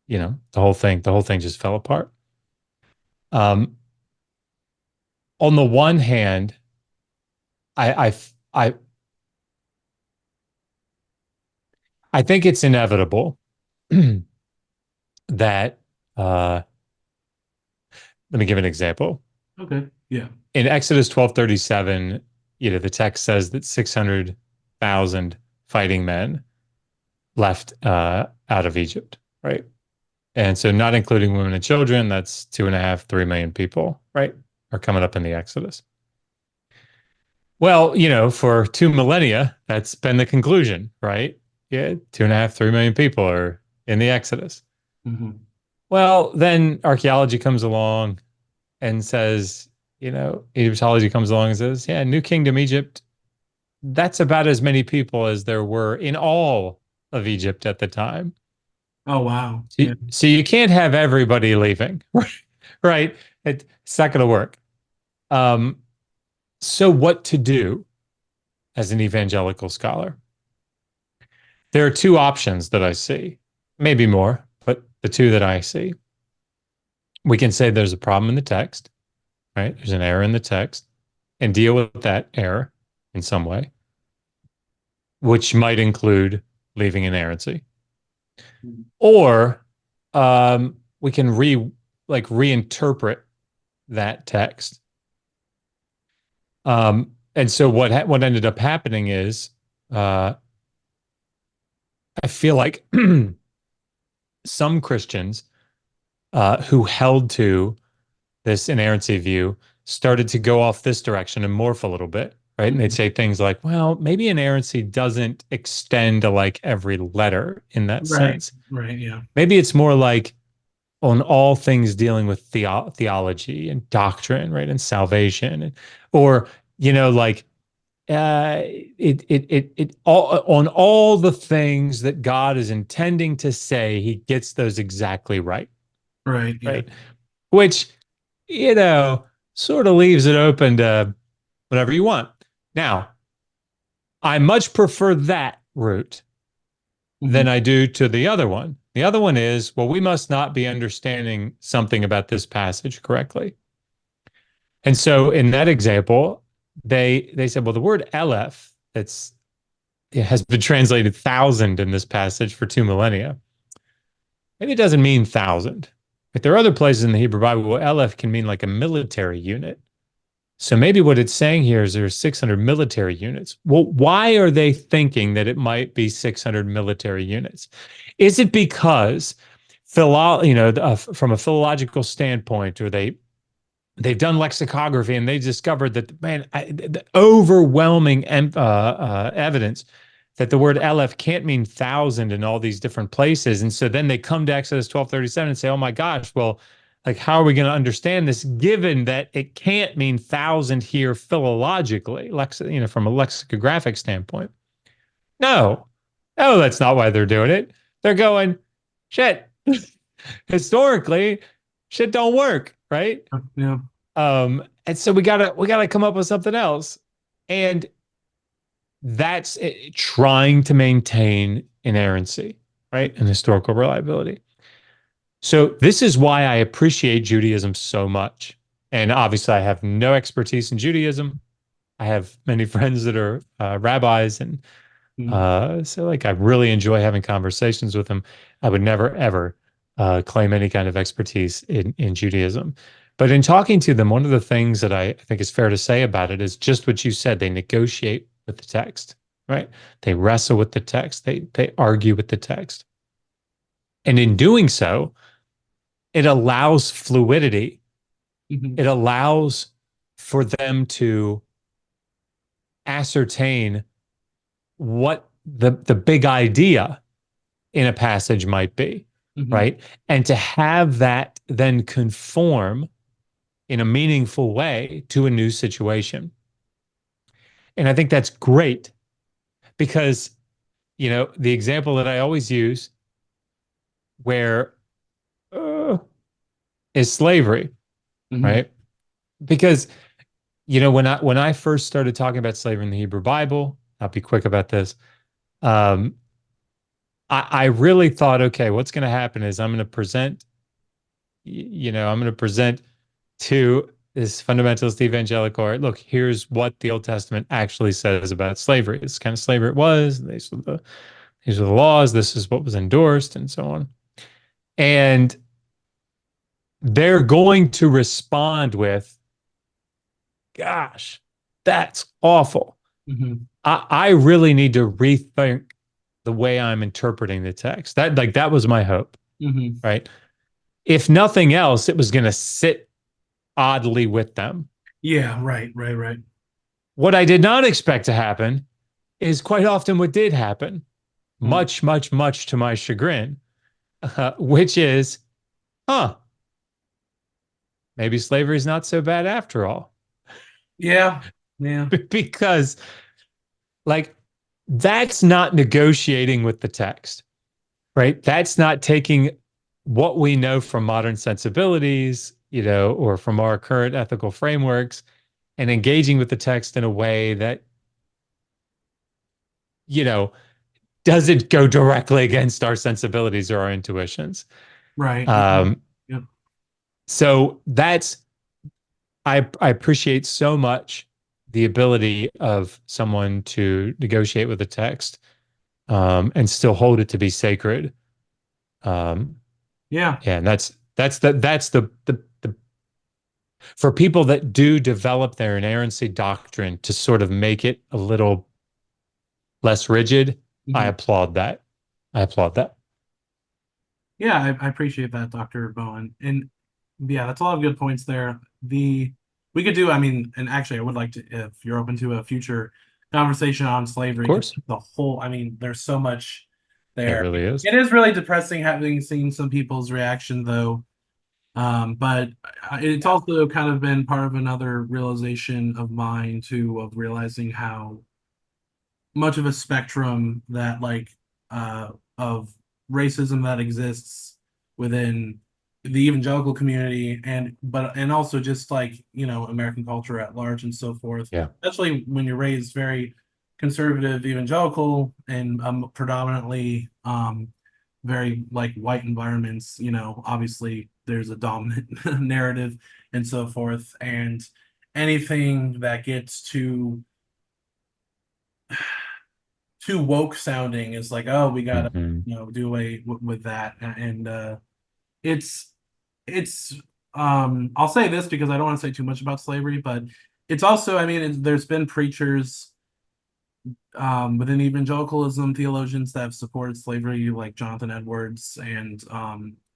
the whole thing just fell apart. Um, on the one hand, I I I I think it's inevitable that let me give an example. Okay. Yeah. In Exodus 12:37, the text says that 600,000 fighting men left out of Egypt, right? And so not including women and children, that's 2.5, 3 million people, right? Are coming up in the Exodus. Well, for 2 millennia, that's been the conclusion, right? Yeah, 2.5, 3 million people are in the Exodus. Mm-hmm. Well, then archaeology comes along and says, Egyptology comes along and says, yeah, New Kingdom Egypt, that's about as many people as there were in all of Egypt at the time. Oh wow. So, Yeah. so you can't have everybody leaving, right? It's not going to work. Um, so what to do as an evangelical scholar? There are two options that I see, maybe more, but the two that I see. We can say there's a problem in the text, right? There's an error in the text, and deal with that error in some way, which might include leaving inerrancy. Or we can reinterpret that text. And so what ended up happening is I feel like some Christians who held to this inerrancy view started to go off this direction and morph a little bit, right? And they'd say things like, well, maybe inerrancy doesn't extend to like every letter in that Right. sense. Right. Yeah. Maybe it's more like on all things dealing with theology and doctrine, right? And salvation, or, like it all on all the things that God is intending to say, he gets those exactly right, Right. Yeah. right? Which, sort of leaves it open to whatever you want. Now, I much prefer that route Mm-hmm. than I do to the other one. The other one is, well, we must not be understanding something about this passage correctly. And so in that example, they said, well, the word Aleph, it has been translated thousand in this passage for 2 millennia. Maybe it doesn't mean thousand. If there are other places in the Hebrew Bible where Aleph can mean like a military unit. So maybe what it's saying here is there's 600 military units. Well, why are they thinking that it might be 600 military units? Is it because from a philological standpoint, or they've done lexicography and they discovered that, man, the overwhelming evidence that the word Aleph can't mean thousand in all these different places. And so then they come to Exodus 12:37 and say, oh my gosh, well, like, how are we going to understand this given that it can't mean thousand here philologically, from a lexicographic standpoint? No, no, that's not why they're doing it. They're going, shit, historically, shit don't work, right? Yeah. And so we gotta come up with something else. And that's trying to maintain inerrancy, right? And historical reliability. So this is why I appreciate Judaism so much. And obviously, I have no expertise in Judaism. I have many friends that are rabbis, and Mhm. so like I really enjoy having conversations with them. I would never ever claim any kind of expertise in Judaism. But in talking to them, one of the things that I think is fair to say about it is just what you said. They negotiate with the text, right? They wrestle with the text. They argue with the text. And in doing so, it allows fluidity. Mhm. It allows for them to ascertain what the big idea in a passage might be, Mhm. right? And to have that then conform in a meaningful way to a new situation. And I think that's great because, the example that I always use where uh, is slavery, Mhm. right? Because, when I first started talking about slavery in the Hebrew Bible, I'll be quick about this. Um, I really thought, okay, what's going to happen is I'm going to present, I'm going to present to this fundamentalist evangelical, all right, look, here's what the Old Testament actually says about slavery. This kind of slavery it was. These are the laws. This is what was endorsed, and so on. And they're going to respond with, "Gosh, that's awful. Mhm. I really need to rethink the way I'm interpreting the text." That was my hope, Mhm. right? If nothing else, it was going to sit oddly with them. Yeah, right, right, right. What I did not expect to happen is quite often what did happen, Mm. much, much, much to my chagrin, which is, huh, maybe slavery is not so bad after all. Yeah, yeah. Because, like, that's not negotiating with the text, right? That's not taking what we know from modern sensibilities, or from our current ethical frameworks and engaging with the text in a way that, you know, doesn't go directly against our sensibilities or our intuitions. Right. Um, Yep. so I appreciate so much the ability of someone to negotiate with a text and still hold it to be sacred. Um, Yeah. yeah, and that's the for people that do develop their inerrancy doctrine to sort of make it a little less rigid. I Mhm. applaud that. I applaud that. Yeah, I appreciate that, Dr. Bowen. And yeah, that's a lot of good points there. We could do, I mean, and actually I would like to, if you're open to a future conversation on Of slavery, 'cause course, the whole, I mean, there's so much it there. really is. It is really depressing having seen some people's reaction though. But it's also kind of been part of another realization of mine too, of realizing how much of a spectrum that of racism that exists within the evangelical community and also just American culture at large and so forth, Yeah. especially when you're raised very conservative evangelical and predominantly very like white environments. Obviously there's a dominant narrative and so forth, and anything that gets too woke sounding is like, oh, we gotta Mhm. do away with that. And it's it's I'll say this because I don't want to say too much about slavery, but it's also, I mean, there's been preachers within evangelicalism, theologians that have supported slavery, like Jonathan Edwards and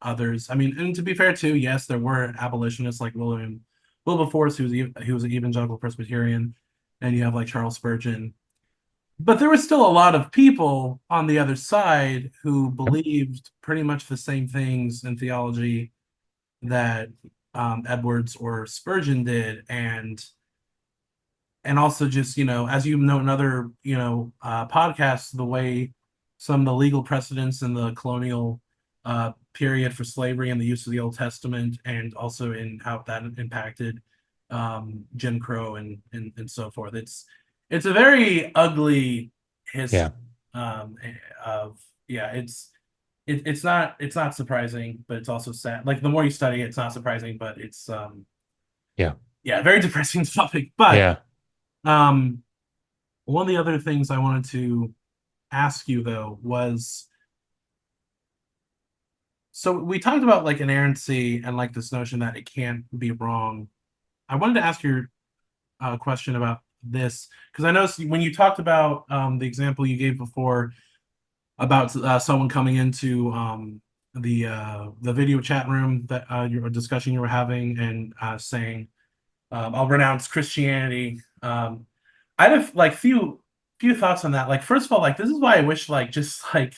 others. I mean, and to be fair too, yes, there were abolitionists like Wilberforce, who was an evangelical Presbyterian, and you have like Charles Spurgeon. But there was still a lot of people on the other side who Yep. believed pretty much the same things in theology that Edwards or Spurgeon did, and also just, as you know, in other podcasts, the way some of the legal precedents in the colonial period for slavery and the use of the Old Testament, and also in how that impacted Jim Crow and so forth. it's a very ugly history Yeah. um of yeah, it's not surprising, but it's also sad. Like the more you study it, it's not surprising, but it's Yeah. yeah, very depressing topic. But Yeah. um one of the other things I wanted to ask you though was, so we talked about like inerrancy and like this notion that it can't be wrong. I wanted to ask your question about this because I noticed when you talked about the example you gave before about someone coming into the video chat room that your discussion you were having and saying, I'll renounce Christianity. I have like few thoughts on that. Like first of all, like this is why I wish like just like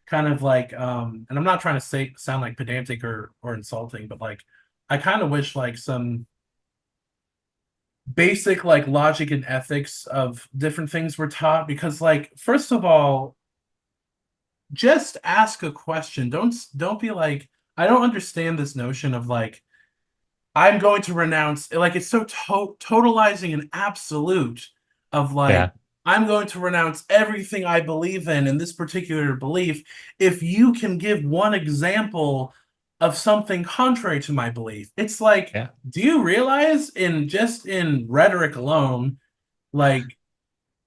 kind of like and I'm not trying to say sound like pedantic or insulting, but like I kind of wish like some basic like logic and ethics of different things were taught because like first of all, just ask a question. Don't be like, I don't understand this notion of like I'm going to renounce, like it's so totalizing and absolute of like Yeah. I'm going to renounce everything I believe in this particular belief if you can give one example of something contrary to my belief. It's like, Yeah. do you realize in just in rhetoric alone, like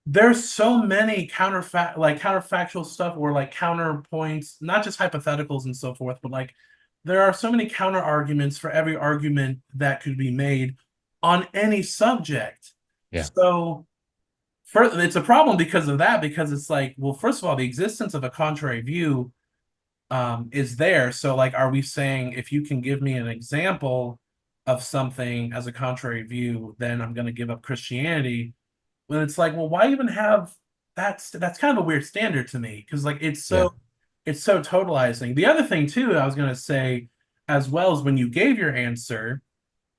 there's so many counterfactual stuff or like counterpoints, not just hypotheticals and so forth, but like there are so many counter arguments for every argument that could be made on any subject. Yeah. So it's a problem because of that, because it's like, well, first of all, the existence of a contrary view is there. So like, are we saying if you can give me an example of something as a contrary view, then I'm going to give up Christianity? When it's like, well, why even have that's kind of a weird standard to me because like Yeah. it's so totalizing. The other thing too, I was gonna say as well is when you gave your answer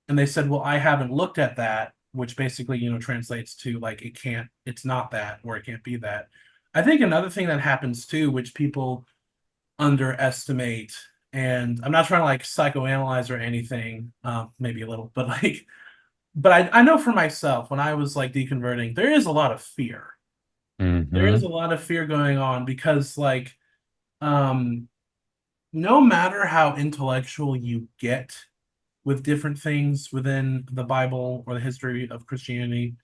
and they said, well, I haven't looked at that, which basically, translates to like it's not that or it can't be that. I think another thing that happens too, which people underestimate, and I'm not trying to like psychoanalyze or anything, maybe a little, but like but I know for myself when I was like deconverting, there is a lot of fear. There is a Hmm. lot of fear going on because like um no matter how intellectual you get with different things within the Bible or the history of Christianity,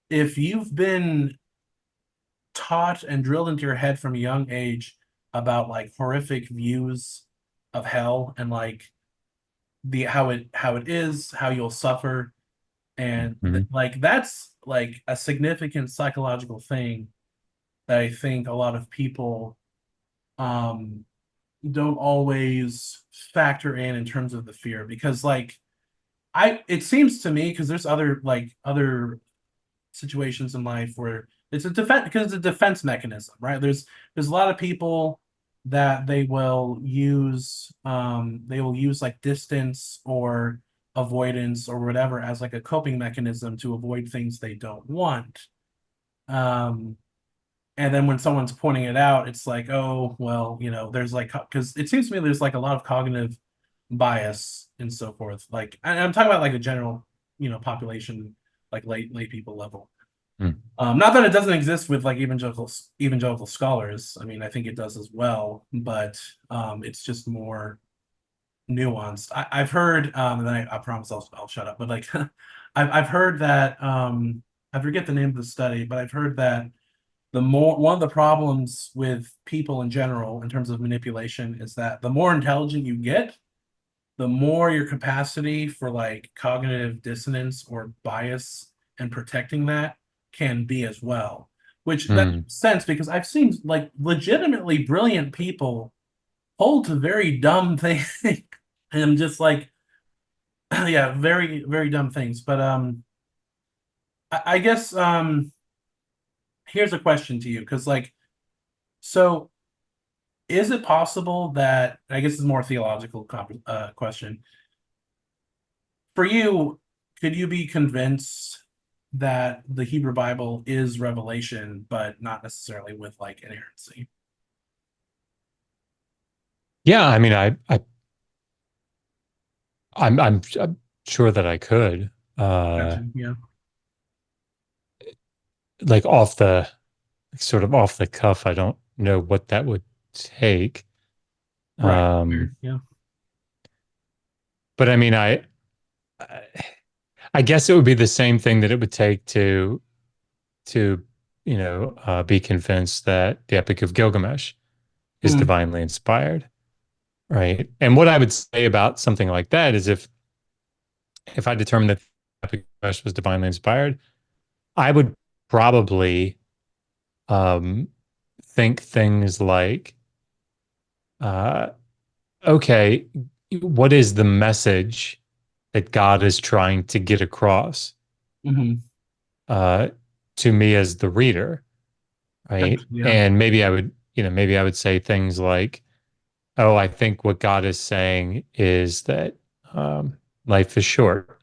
if you've been taught and drilled into your head from a young age about like horrific views of hell and like the how it is, how you'll suffer, and Hmm. like that's like a significant psychological thing that I think a lot of people um don't always factor in terms of the fear because like I it seems to me because there's other situations in life where it's a defense because it's a defense mechanism, right? There's a lot of people that they will use like distance or avoidance or whatever as like a coping mechanism to avoid things they don't want. Um, and then when someone's pointing it out, it's like, oh, well, there's like, because it seems to me there's like a lot of cognitive bias and so forth. Like, and I'm talking about like a general, population, like lay people level. Not that it doesn't exist with like evangelical scholars. I mean, I think it does as well, but it's just more nuanced. I've heard, and then I promise I'll shut up. But like, I've heard that I forget the name of the study, but I've heard that one of the problems with people in general in terms of manipulation is that the more intelligent you get, the more your capacity for like cognitive dissonance or bias and protecting that can be as well. Which that Hmm. makes sense because I've seen like legitimately brilliant people hold to very dumb things and just like yeah, very, very dumb things. But I guess here's a question to you because like so is it possible that I guess it's a more theological question for you? Could you be convinced that the Hebrew Bible is revelation, but not necessarily with like inerrancy? Yeah. I mean, I'm sure that I could. Uh, Gotcha. Yeah. like off the sort of off the cuff, I don't know what that would take. Right. Um, Fair. Yeah. but I mean, I guess it would be the same thing that it would take to be convinced that the Epic of Gilgamesh is Hmm. divinely inspired, right? And what I would say about something like that is if I determined that the Epic of Gilgamesh was divinely inspired, I would probably um, think things like, uh, okay, what is the message that God is trying to get across Hmm. uh, to me as the reader, Gotcha. right? Yeah. And maybe I would say things like, oh, I think what God is saying is that um, life is short,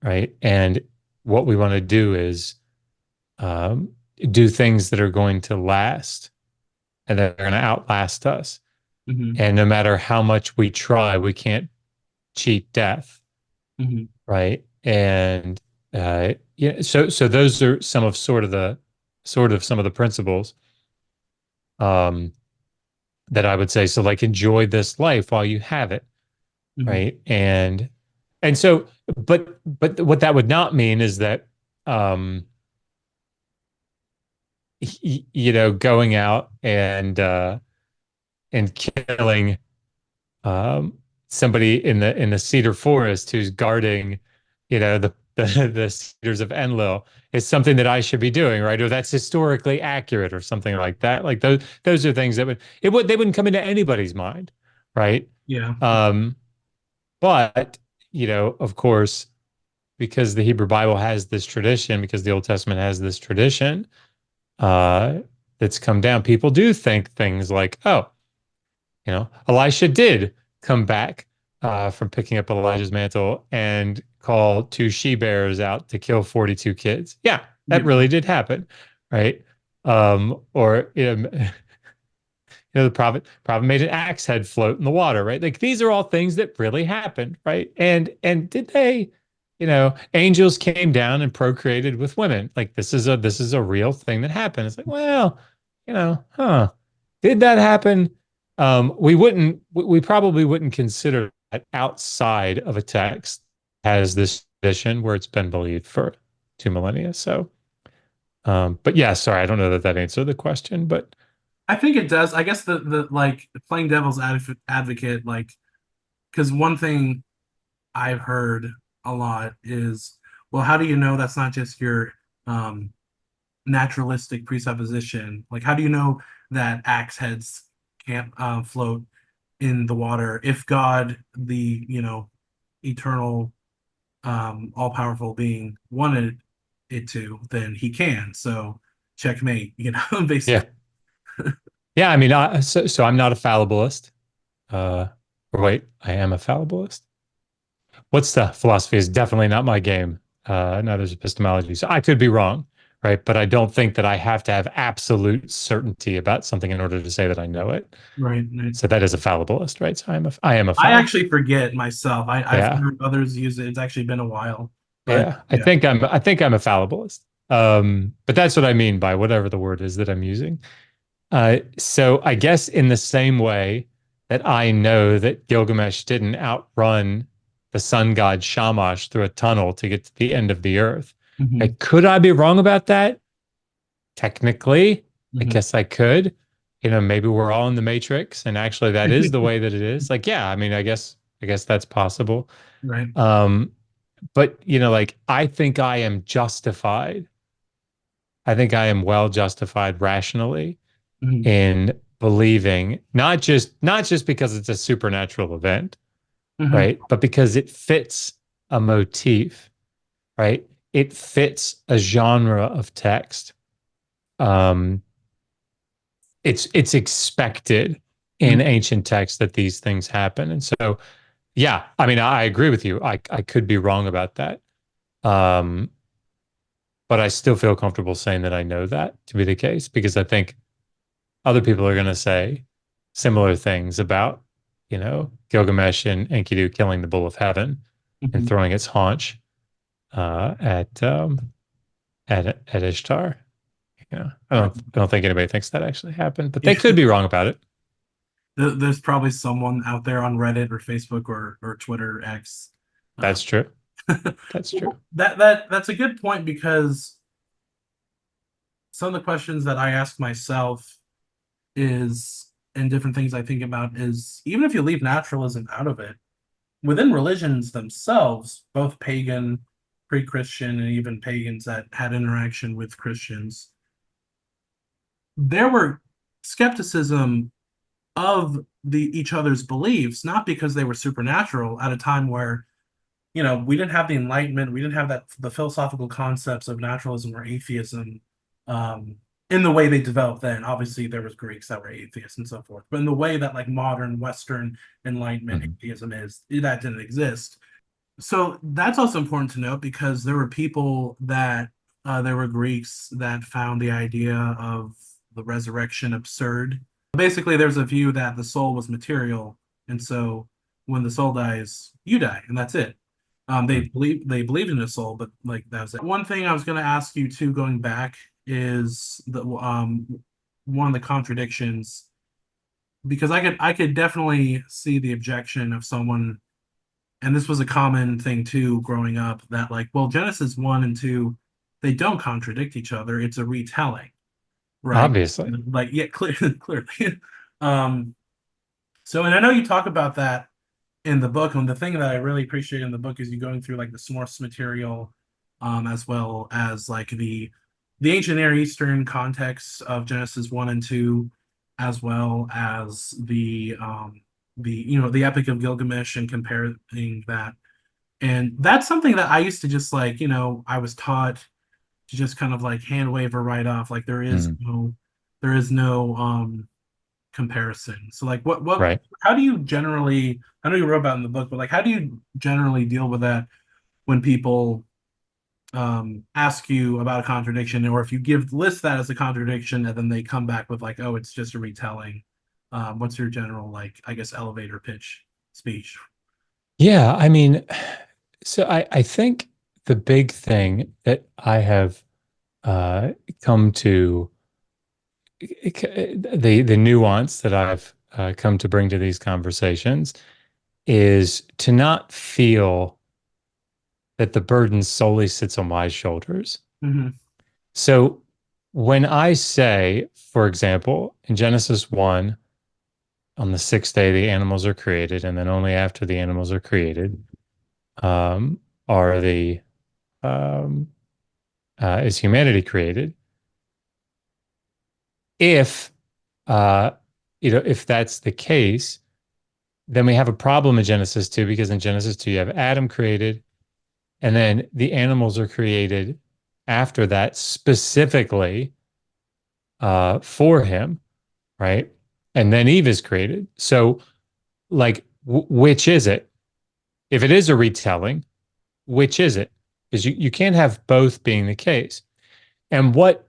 right? And what we want to do is um, do things that are going to last and that are going to outlast us. Hmm. And no matter how much we try, we can't cheat death, Hmm. right? And yeah, so those are some of the principles um, that I would say. So like enjoy this life while you have it, Hmm. right? And so, but what that would not mean is that um, going out and killing um, somebody in the cedar forest who's guarding, the cedars of Enlil is something that I should be doing, right? Or that's historically accurate, or something like that. Like those are things that they wouldn't come into anybody's mind, right? Yeah. Um, but of course, because the Hebrew Bible has this tradition, because the Old Testament has this tradition, uh, that's come down, people do think things like, oh, Elisha did come back from picking up Elijah's mantle and call two she bears out to kill 42 kids. Yeah, that Yep. really did happen, right? Or the prophet made an axe head float in the water, right? Like these are all things that really happened, right? And did they, angels came down and procreated with women. Like this is a real thing that happened. It's like, well, huh? Did that happen? We probably wouldn't consider that outside of a text as this tradition where it's been believed for 2 millennia. So, but yeah, sorry, I don't know that that answered the question, but I think it does. I guess the like playing devil's advocate, like, because one thing I've heard a lot is, well, how do you know that's not just your um naturalistic presupposition? Like, how do you know that axe heads can't float in the water if God, the eternal, all-powerful being, wanted it to, then he can. So checkmate, yeah. basically. Yeah, I mean, so I'm not a fallibilist. Uh, or wait, I am a fallibilist. What's the philosophy is definitely not my game. Neither is epistemology. So I could be wrong, right? But I don't think that I have to have absolute certainty about something in order to say that I know it. Right, right. So that is a fallibilist, right? So I am a I actually fallibilist. forget myself. I've Yeah. heard others use it. It's actually been a while, but Yeah. I yeah. think I'm a fallibilist. But that's what I mean by whatever the word is that I'm using. So I guess in the same way that I know that Gilgamesh didn't outrun the sun god Shamash through a tunnel to get to the end of the earth. Hmm. Like, could I be wrong about that? Technically, I Hmm. guess I could. Maybe we're all in the Matrix, and actually that is the way that it is. Like, yeah, I mean, I guess that's possible. Right. Um, but like I think I am justified. I think I am well justified rationally Hmm. in believing not just because it's a supernatural event, Hmm. right? But because it fits a motif, right? It fits a genre of text. Um, it's expected in Hmm. ancient texts that these things happen. And so, yeah, I mean, I agree with you. I could be wrong about that. Um, but I still feel comfortable saying that I know that to be the case because I think other people are going to say similar things about, Gilgamesh and Enkidu killing the bull of heaven and Hmm. throwing its haunch at at Ishtar. I Right. don't think anybody thinks that actually happened, but they could be wrong about it. There's probably someone out there on Reddit or Facebook or Twitter X. Uh, That's true. That's true. that's a good point because some of the questions that I ask myself is and different things I think about is even if you leave naturalism out of it, within religions themselves, both pagan, pre-Christian, and even pagans that had interaction with Christians, there were skepticism of the each other's beliefs, not because they were supernatural at a time where, we didn't have the Enlightenment, we didn't have the philosophical concepts of naturalism or atheism um, in the way they developed then. Obviously, there was Greeks that were atheists and so forth, but in the way that like modern Western Enlightenment Mhm. atheism is, that didn't exist. So that's also important to note because there were people that there were Greeks that found the idea of the resurrection absurd. Basically, there's a view that the soul was material, and so when the soul dies, you die, and that's it. Mhm. They believed in a soul, but like that was it. One thing I was going to ask you too, going back, is the one of the contradictions because I could definitely see the objection of someone, and this was a common thing too growing up, that like, well, Genesis 1 and 2, they don't contradict each other. It's a retelling, right? Obviously. Like, yeah, clearly. um, so, and I know you talk about that in the book, and the thing that I really appreciate in the book is you going through like the source material, as well as like the ancient Near Eastern context of Genesis 1 and 2, as well as the Epic of Gilgamesh and comparing that. And that's something that I used to just like, I was taught to just kind of like hand wave or write off. Like Mhm. there is no comparison. So like Right. how do you generally, I know you wrote about it in the book, but like how do you generally deal with that when people ask you about a contradiction, or if you list that as a contradiction and then they come back with like, oh, it's just a retelling. What's your general, like, I guess, elevator pitch speech? Yeah, I mean, so I think the big thing that I have uh, come to the nuance that I've come to bring to these conversations is to not feel that the burden solely sits on my shoulders. Hmm. So when I say, for example, in Genesis 1, on the sixth day, the animals are created, and then only after the animals are created um, are the um, is humanity created. If uh, if that's the case, then we have a problem in Genesis 2 because in Genesis 2 you have Adam created, and then the animals are created after that specifically for him, right? And then Eve is created. So, like, which is it? If it is a retelling, which is it? Because you can't have both being the case. And what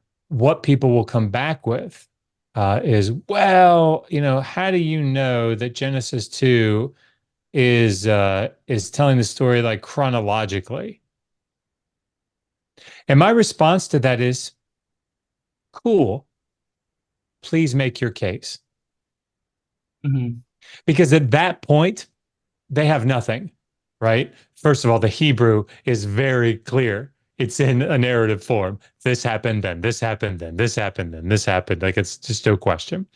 people will come back with is, well, how do you know that Genesis 2 is telling the story like chronologically? And my response to that is, cool, please make your case. Hmm. Because at that point, they have nothing, right? First of all, the Hebrew is very clear. It's in a narrative form. This happened, then this happened, then this happened, then this happened. Like it's just no question.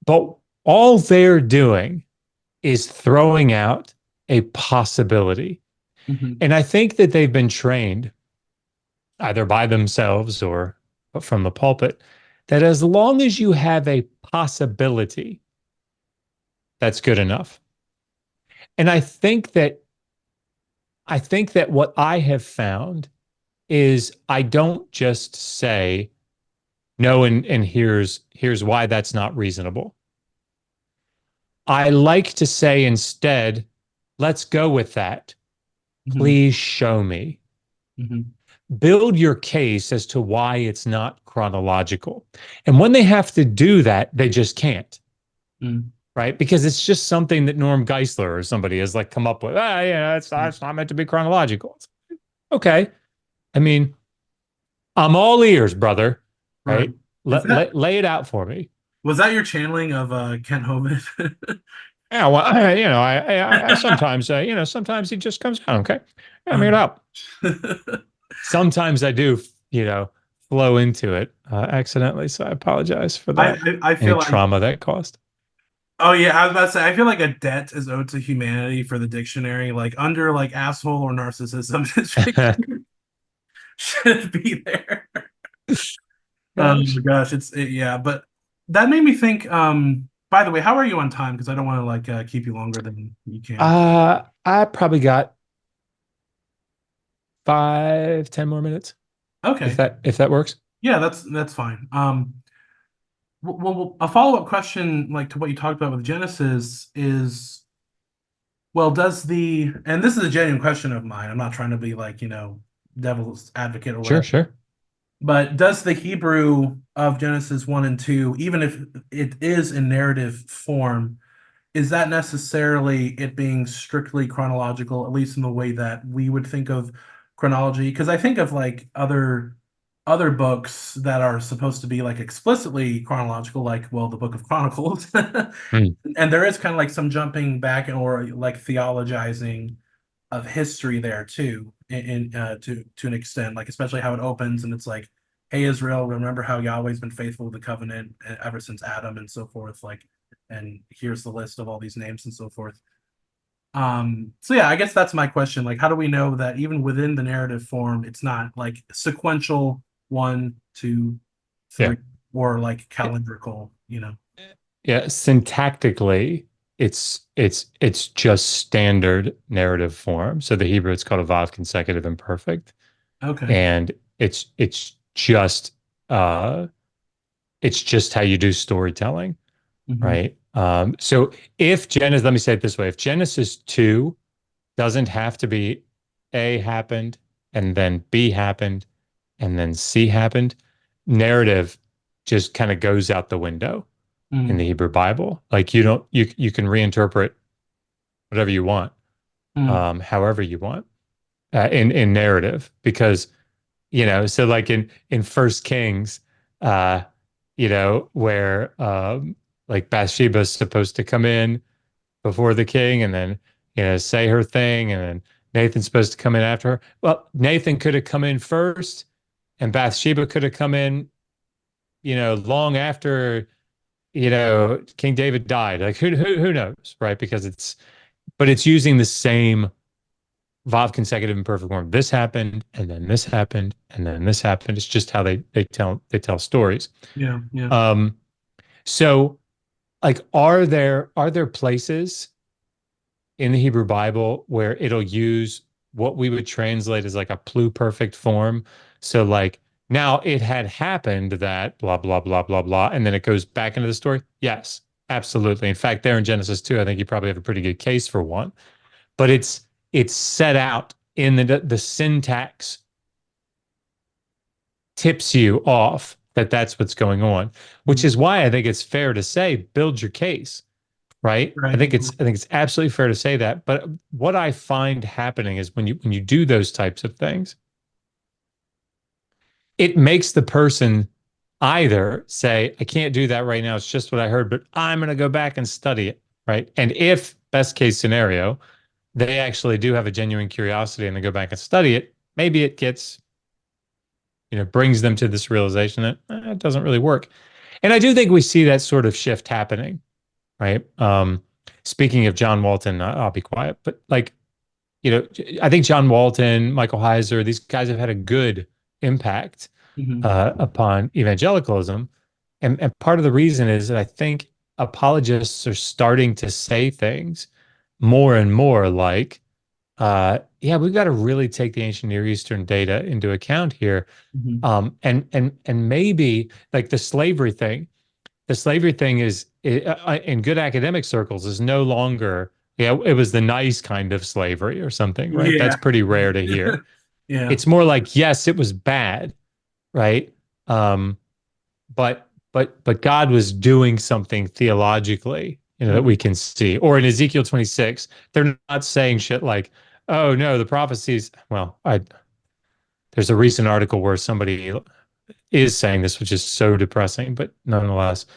But all they're doing is throwing out a possibility. Hmm. And I think that they've been trained either by themselves or from the pulpit that as long as you have a possibility, that's good enough. And I think that what I have found is I don't just say no and here's why that's not reasonable. I like to say instead, let's go with that. Hmm. Please show me. Hmm. Build your case as to why it's not chronological. And when they have to do that, they just can't, Hmm. right? Because it's just something that Norm Geisler or somebody has like come up with. Yeah, it's not meant to be chronological. Okay. I mean, I'm all ears, brother. Right. Right? Is that Lay it out for me. was that your channeling of Kent Hovind? Yeah, well, I sometimes, sometimes he just comes down. Okay, I mean, it Um, up. Sometimes I do, you know, flow into it accidentally. So I apologize for I, that. I Any feel like trauma that caused. oh yeah, I was about to say I feel like a debt is owed to humanity for the dictionary. Like under like asshole or narcissism, it should be there. Oh my Gosh. gosh, yeah, but that made me think. By the way, how are you on time? Because I don't want to like keep you longer than you can. I probably got 5, 10 more minutes, Okay, if that works. yeah, that's fine. A follow-up question, like to what you talked about with Genesis, is well, does the and this is a genuine question of mine. I'm not trying to be like devil's advocate or Sure, whatever. sure. But does the Hebrew of Genesis 1 and 2, even if it is in narrative form, is that necessarily it being strictly chronological, at least in the way that we would think of chronology? Because I think of like other books that are supposed to be like explicitly chronological, like well, the Book of Chronicles, Hmm. and there is kind of like some jumping back or like theologizing of history there too, to an extent, like especially how it opens and it's like, "Hey Israel, remember how Yahweh's been faithful with the covenant ever since Adam and so forth." Like, and here's the list of all these names and so forth. So yeah, I guess that's my question. Like, how do we know that even within the narrative form, it's not like sequential one, two, Yeah. three, or like calendrical, you know? Yeah, syntactically, it's just standard narrative form. So the Hebrew, it's called a vav consecutive imperfect, Okay. and uh, it's just how you do storytelling, Hmm. right? So if Genesis, let me say it this way: if Genesis 2 doesn't have to be A happened and then B happened and then C happened, narrative just kind of goes out the window in the Hmm. Hebrew Bible. Like you don't you can reinterpret whatever you want, Hmm. however you want in narrative because so like in First Kings, uh, where like Bathsheba's supposed to come in before the king and then say her thing and then Nathan's supposed to come in after her. Well, Nathan could have come in first and Bathsheba could have come in, long after King David died. Like who knows, right? Because it's using the same Vav consecutive imperfect form. This happened, and then this happened, and then this happened. It's just how they tell stories. Yeah, yeah. Um, so like are there places in the Hebrew Bible where it'll use what we would translate as like a pluperfect form? So like now it had happened that blah blah blah blah blah, and then it goes back into the story. Yes, absolutely. In fact, there in Genesis 2, I think you probably have a pretty good case for one. But it's set out in the syntax tips you off that that's what's going on, which Mhm. is why I think it's fair to say build your case, right? I Right. think it's absolutely fair to say that. But what I find happening is when you do those types of things, it makes the person either say, I can't do that right now, it's just what I heard, but I'm going to go back and study it, right? And if best case scenario, they actually do have a genuine curiosity and they go back and study it, maybe it gets, brings them to this realization that it doesn't really work. And I do think we see that sort of shift happening, right? Speaking of John Walton, I'll be quiet, but like, I think John Walton, Michael Heiser, these guys have had a good impact Hmm. upon evangelicalism. And part of the reason is that I think apologists are starting to say things more and more like, yeah, we've got to really take the ancient Near Eastern data into account here. Hmm. And maybe like the slavery thing in good academic circles is no longer, yeah, it was the nice kind of slavery or something, right? That's Yeah. pretty rare to hear. Yeah. It's more like, yes, it was bad, right? Um, but God was doing something theologically, that we Mhm. can see. Or in Ezekiel 26, they're not saying shit like, "Oh no, the prophecies." Well, there's a recent article where somebody is saying this, which is so depressing, but nonetheless,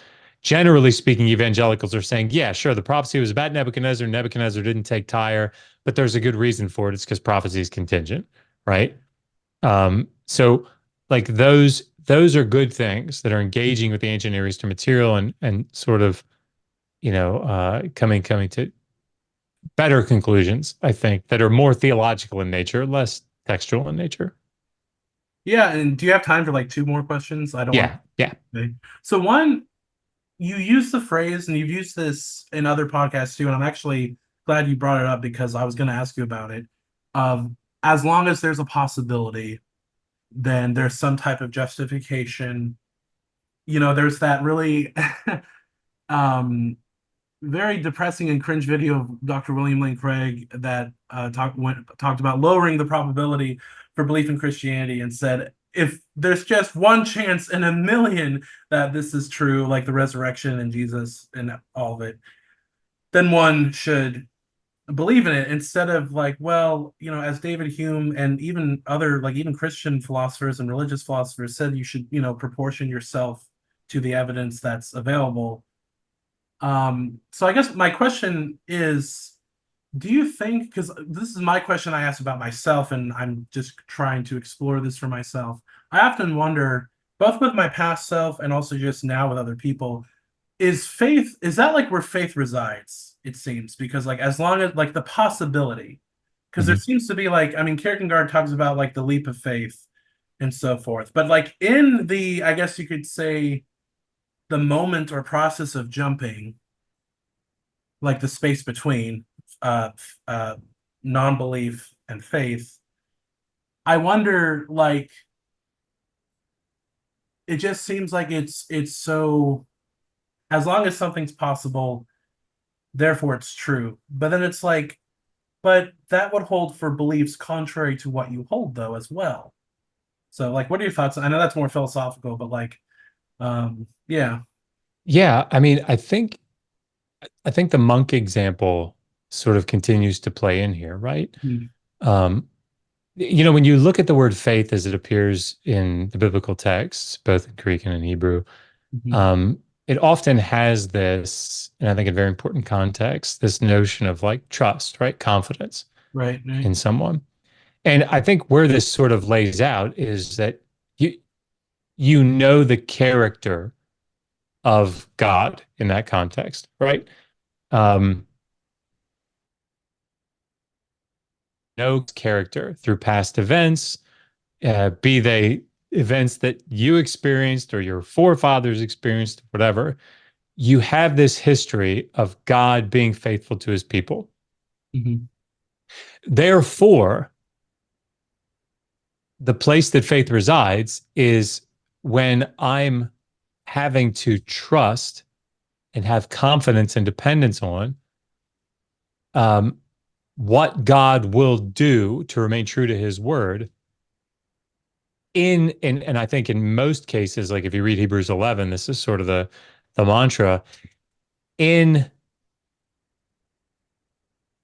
generally speaking, evangelicals are saying, yeah, sure, the prophecy was about Nebuchadnezzar. Nebuchadnezzar didn't take Tyre, but there's a good reason for it. It's because prophecy is contingent, right? So like those are good things that are engaging with the ancient Near Eastern material and sort of, coming to better conclusions, I think, that are more theological in nature, less textual in nature. Yeah, and do you have time for like two more questions? I don't want Yeah, yeah. to. Okay. So one, you use the phrase, and you've used this in other podcasts too, and I'm actually glad you brought it up because I was going to ask you about it. As long as there's a possibility, then there's some type of justification. There's that really um, very depressing and cringe video of Dr. William Lane Craig that talked about lowering the probability for belief in Christianity and said, if there's just one chance in a million that this is true, like the resurrection and Jesus and all of it, then one should believe in it instead of like, well, as David Hume and even other, like even Christian philosophers and religious philosophers said, you should, proportion yourself to the evidence that's available. So I guess my question is, do you think, because this is my question I asked about myself, and I'm just trying to explore this for myself. I often wonder, both with my past self and also just now with other people, is that like where faith resides, it seems? Because like as long as like the possibility, because there Mhm. seems to be like, I mean, Kierkegaard talks about like the leap of faith and so forth. But like in the, I guess you could say, the moment or process of jumping, like the space between uh, uh, non-belief and faith, I wonder, like, it just seems like it's so, as long as something's possible, therefore it's true. But then it's like, but that would hold for beliefs contrary to what you hold, though, as well. So, like, what are your thoughts? I know that's more philosophical, but like, yeah. Yeah, I mean, I think the monk example sort of continues to play in here, right? Mhm. Um, when you look at the word faith as it appears in the biblical texts, both in Greek and in Hebrew, Mhm. um, it often has this, and I think in very important context, this notion of like trust, right? Confidence Right, right. in someone. And I think where this sort of lays out is that you know the character of God in that context, right? Um, know character through past events, be they events that you experienced or your forefathers experienced, whatever. You have this history of God being faithful to his people. Mhm. Therefore, the place that faith resides is when I'm having to trust and have confidence and dependence on um, what God will do to remain true to his word. And I think in most cases, like if you read Hebrews 11, this is sort of the mantra in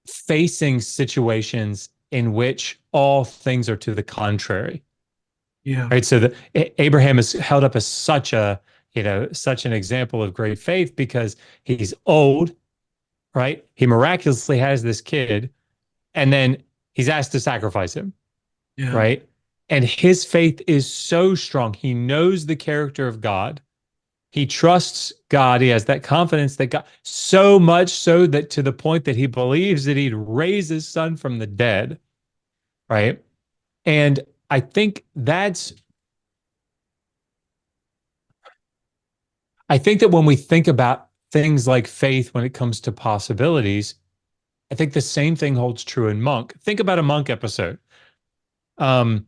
facing situations in which all things are to the contrary, Yeah, right? So Abraham is held up as such an example of great faith because he's old, right? He miraculously has this kid, and then he's asked to sacrifice him, yeah, right? And his faith is so strong. He knows the character of God. He trusts God. He has that confidence that God, so much so that to the point that he believes that he'd raise his son from the dead, right? And I think that when we think about things like faith when it comes to possibilities, I think the same thing holds true in monk. Think about a monk episode. Um,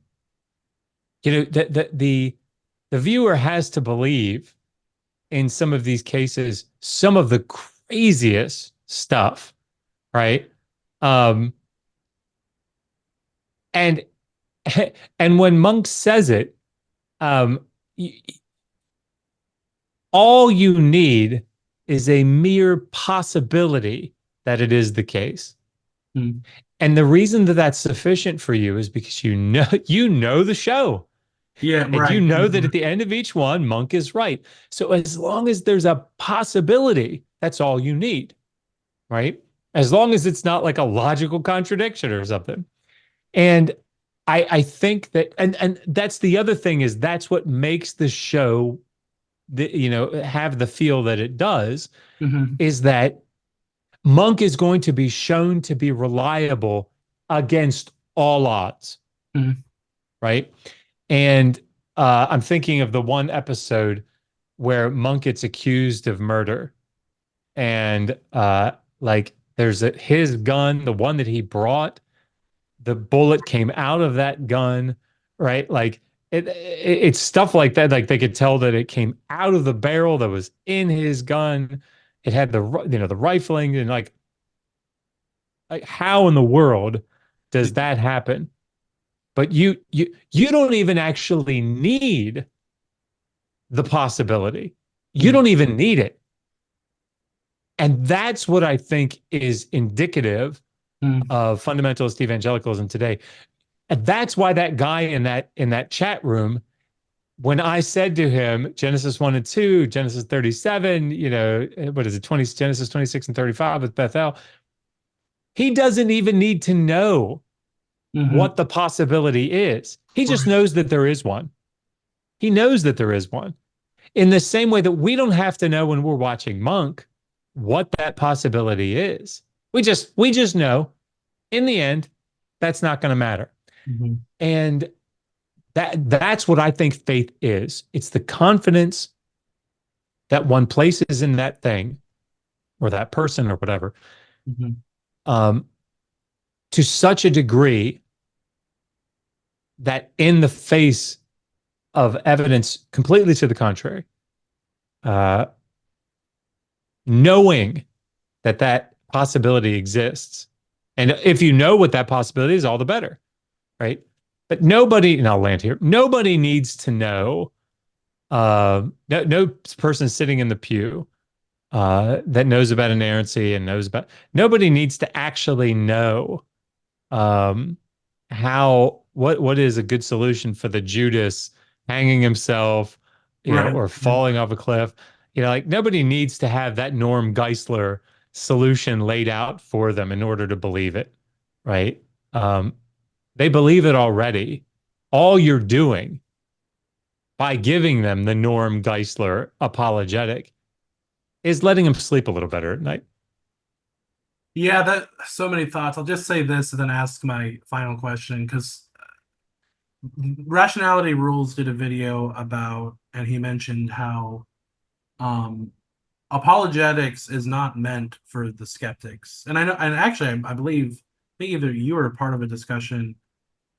the viewer has to believe in some of these cases some of the craziest stuff, right? Um, and and when Monk says it, um, all you need is a mere possibility that it is the case. Mhm. And the reason that that's sufficient for you is because you know the show. Yeah, And you right. know that at the end of each one, Monk is right. So as long as there's a possibility, that's all you need, right? As long as it's not like a logical contradiction or something. And I think that and that's the other thing is that's what makes the show have the feel that it does Hmm. is that Monk is going to be shown to be reliable against all odds, Hmm. right? And I'm thinking of the one episode where Monk gets accused of murder, and like there's his gun, the one that he brought, the bullet came out of that gun, right? Like it's stuff like that. Like they could tell that it came out of the barrel that was in his gun. It had the rifling and like how in the world does that happen? But you don't even actually need the possibility. You don't even need it. And that's what I think is indicative Hmm. of fundamentalist evangelicalism today. And that's why that guy in that chat room, when I said to him, Genesis 1 and 2, Genesis 37, what is it, Genesis 26 and 35 with Bethel, he doesn't even need to know what Hmm. the possibility is. He just Right. knows that there is one. He knows that there is one. In the same way that we don't have to know when we're watching Monk what that possibility is. We just know in the end that's not going to matter. Hmm. And that's what I think faith is. It's the confidence that one places in that thing or that person or whatever, Hmm. um, to such a degree that in the face of evidence completely to the contrary, uh, knowing that that possibility exists. And if you know what that possibility is, all the better, right? But nobody, and I'll land here, nobody needs to know, no person sitting in the pew that knows about inerrancy and nobody needs to actually know um, what is a good solution for the Judas hanging himself, Right. or falling off a cliff. Like nobody needs to have that Norm Geisler solution laid out for them in order to believe it, right? Um, they believe it already. All you're doing by giving them the Norm Geisler apologetic is letting them sleep a little better at night. Yeah, that so many thoughts. I'll just say this and then ask my final question because Rationality Rules did a video about, and he mentioned how um, apologetics is not meant for the skeptics. And I know, and actually, I believe, I think either you were part of a discussion,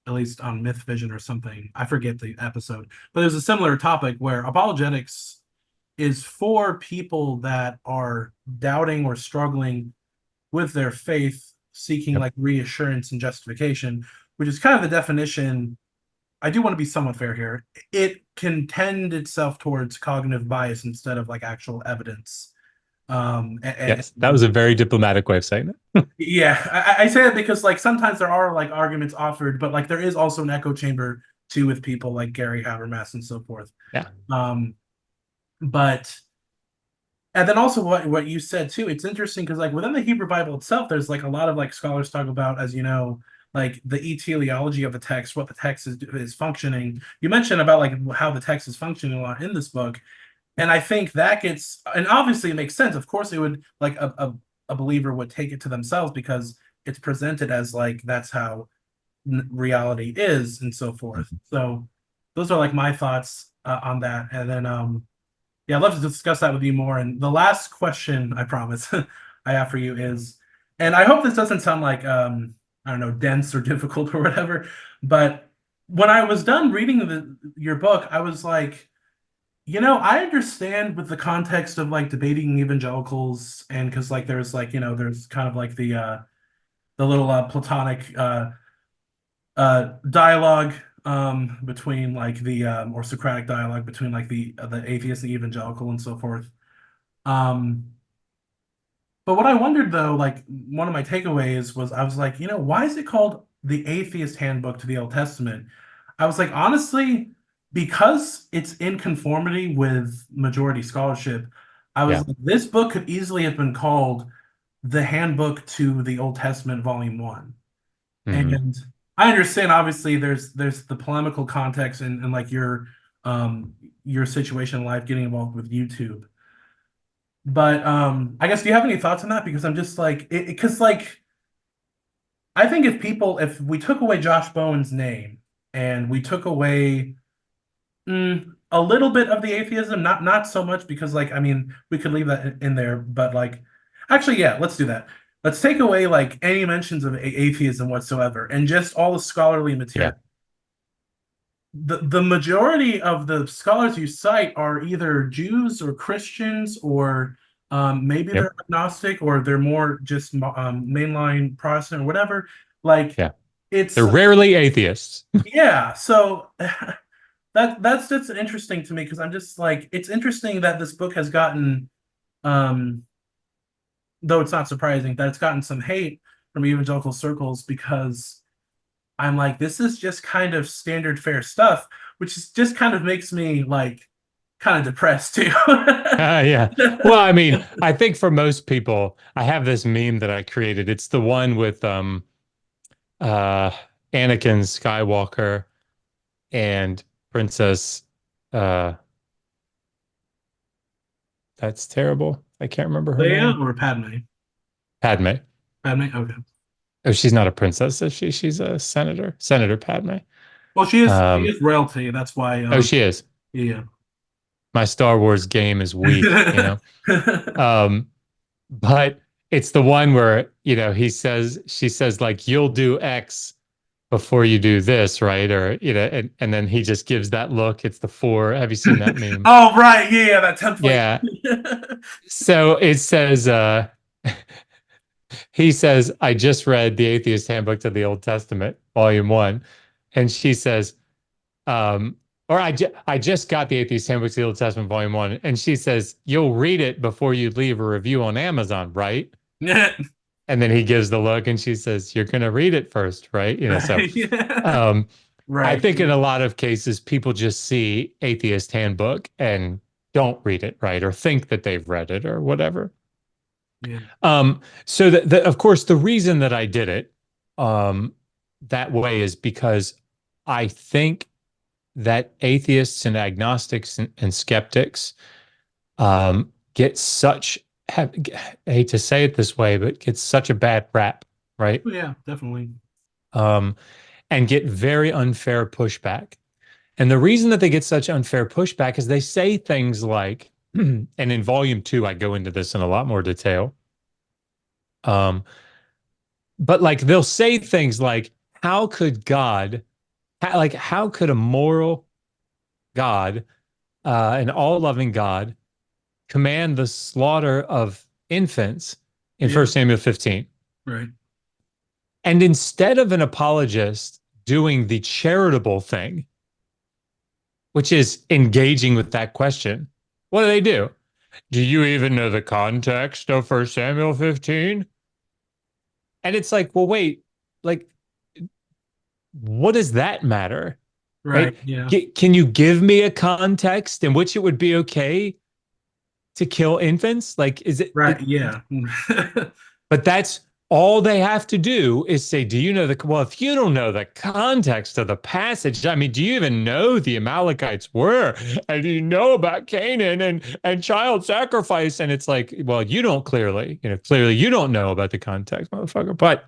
at least on Myth Vision or something. I forget the episode, but there's a similar topic where apologetics is for people that are doubting or struggling with their faith, seeking Yep. like reassurance and justification, which is kind of the definition. I do want to be somewhat fair here. It can tend itself towards cognitive bias instead of like actual evidence. Yes, that was a very diplomatic way of saying it. Yeah, I say that because like sometimes there are like arguments offered, but like there is also an echo chamber too with people like Gary Habermas and so forth. Yeah. Um, but and then also what you said too, it's interesting because like within the Hebrew Bible itself, there's like a lot of like scholars talk about, as you know, like the etiology of the text, what the text is functioning. You mentioned about like how the text is functioning a lot in this book, and I think that gets, and obviously it makes sense. Of course, it would like a believer would take it to themselves because it's presented as like that's how reality is and so forth. So those are like my thoughts on that, and then yeah, I'd love to discuss that with you more. And the last question, I promise, I have for you is, and I hope this doesn't sound like I don't know, dense or difficult or whatever, but when I was done reading your book, I was like, I understand with the context of like debating evangelicals, and because like there's like there's kind of like the little Platonic dialogue between like the or Socratic dialogue between like the atheist, the evangelical, and so forth. Um, But what I wondered though, like one of my takeaways was I was like, why is it called the Atheist Handbook to the Old Testament? I was like, honestly, because it's in conformity with majority scholarship, I was Yeah. like, this book could easily have been called the Handbook to the Old Testament, Volume 1. Hmm. And I understand obviously there's the polemical context and like your situation in life getting involved with YouTube. But I guess do you have any thoughts on that? Because I'm just like because like I think if we took away Josh Bowen's name and we took away a little bit of the atheism, not so much because like I mean we could leave that in there, but like actually yeah, let's do that. Let's take away like any mentions of atheism whatsoever and just all the scholarly Yeah. material. The majority of the scholars you cite are either Jews or Christians or maybe they're Yep. agnostic or they're more just mainline Protestant or whatever. Like Yeah. it's They're rarely atheists. yeah. So that's just interesting to me because I'm just like it's interesting that this book has gotten um though it's not surprising that it's gotten some hate from evangelical circles because I'm like, this is just kind of standard fare stuff, which is just kind of makes me like kind of depressed too. Yeah. Well, I mean, I think for most people, I have this meme that I created. It's the one with uh Anakin Skywalker and Princess uh that's terrible. I can't remember her Leia name. or Padme? Padme. Padme. Okay. Oh, she's not a princess, is she? She's a senator. Senator Padme. Well, she Um, is royalty. That's why. oh, she is. Yeah. My Star Wars game is weak, you know. Um, but it's the one where, she says like you'll do X before you do this, right? Or, and then he just gives that look. It's the four. Have you seen that meme? Oh right, yeah, that template. Yeah. So it says he says, I just read the Atheist Handbook to the Old Testament, Volume 1. And she says, I just got the Atheist Handbook to the Old Testament, Volume 1. And she says, you'll read it before you leave a review on Amazon, right? And then he gives the look and she says, you're going to read it first, right? So Yeah. um, I Right. think in a lot of cases, people just see Atheist Handbook and don't read it, right? Or think that they've read it or whatever. Yeah. So of course, the reason that I did it that way is because I think that atheists and agnostics and skeptics get I hate to say it this way, but get such a bad rap, right? Oh, yeah, definitely. Um, and get very unfair pushback. And the reason that they get such unfair pushback is they say things like, and in volume 2, I go into this in a lot more detail. But like they'll say things like, how could God, how could a moral God, an all-loving God, command the slaughter of infants in Yeah. 1 Samuel 15? Right. And instead of an apologist doing the charitable thing, which is engaging with that question, what do? Do you even know the context of 1 Samuel 15? And it's like, well, wait, like, what does that matter? Right. Right? Yeah. Can you give me a context in which it would be okay to kill infants? Like, is Right. Yeah. but that's all they have to do is say, do you know well, if you don't know the context of the passage, I mean, do you even know the Amalekites were? And do you know about Canaan and child sacrifice? And it's like, well, you don't clearly you don't know about the context, motherfucker. But,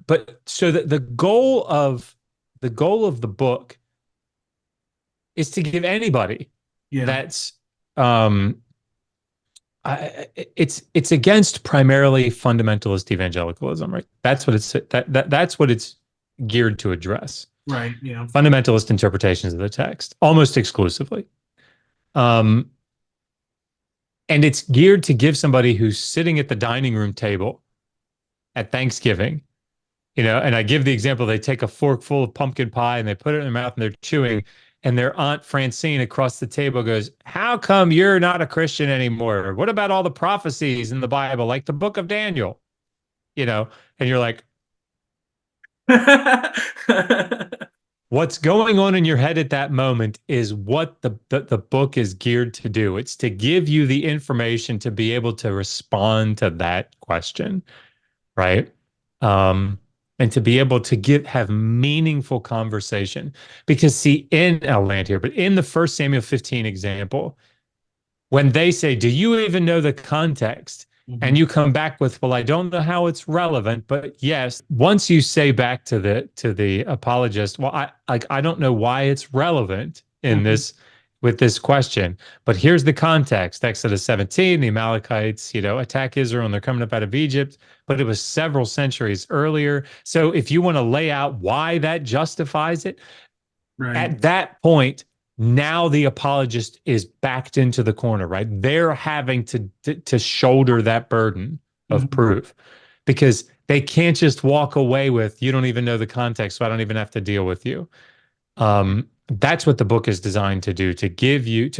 but so the goal of the book is to give anybody Yeah. that's it's against primarily fundamentalist evangelicalism, right? That's what it's geared to address. Right. Yeah. Fundamentalist interpretations of the text, almost exclusively. Um, and it's geared to give somebody who's sitting at the dining room table at Thanksgiving, and I give the example, they take a fork full of pumpkin pie and they put it in their mouth and they're chewing, and their Aunt Francine across the table goes, "How come you're not a Christian anymore? What about all the prophecies in the Bible, like the book of Daniel?" You know, and you're like, what's going on in your head at that moment is what the book is geared to do. It's to give you the information to be able to respond to that question, right? And to be able to have meaningful conversation. Because see, I'll land here, but in the First Samuel 15 example, when they say, "Do you even know the context?" And Mhm. you come back with, "Well, I don't know how it's relevant, but yes." Once you say back to the apologist, "Well, I don't know why it's relevant in Mhm. this with this question, but here's the context. Exodus 17, the Amalekites, attack Israel and they're coming up out of Egypt, but it was several centuries earlier. So if you want to lay out why that justifies it, Right. at that point, now the apologist is backed into the corner, right? They're having to shoulder that burden of Mhm. proof because they can't just walk away with, "You don't even know the context, so I don't even have to deal with you." That's what the book is designed to do, to give you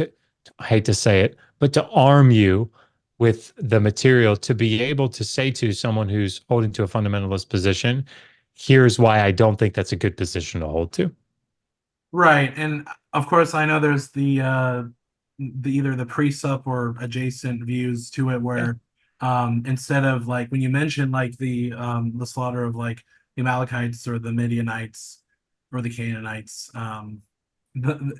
I hate to say it, but to arm you with the material to be able to say to someone who's holding to a fundamentalist position, "Here's why I don't think that's a good position to hold to." Right. And of course, I know there's the either the precept or adjacent views to it Yeah. where instead of like when you mentioned like the slaughter of like the Amalekites or the Midianites or the Canaanites,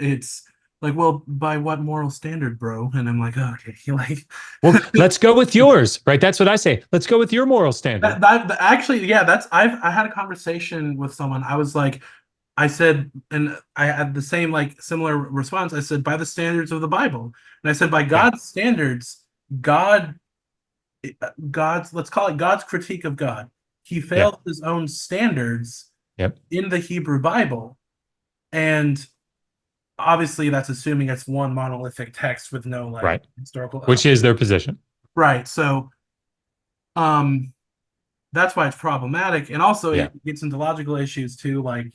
it's like, well, by what moral standard, bro? And I'm like, oh, okay, like Well, let's go with yours, right? That's what I say. Let's go with your moral standard. actually, yeah, I had a conversation with someone. I was like, I said, and I had the same like similar response. I said, by the standards of the Bible, and I said, by Yeah. God's standards, God, God's let's call it God's critique of God. He Yeah. failed his own standards Yep. in the Hebrew Bible, and obviously that's assuming it's one monolithic text with no like Right. historical. Which is their position. Right. So, um, that's why it's problematic, and also Yeah. it gets into logical issues too, like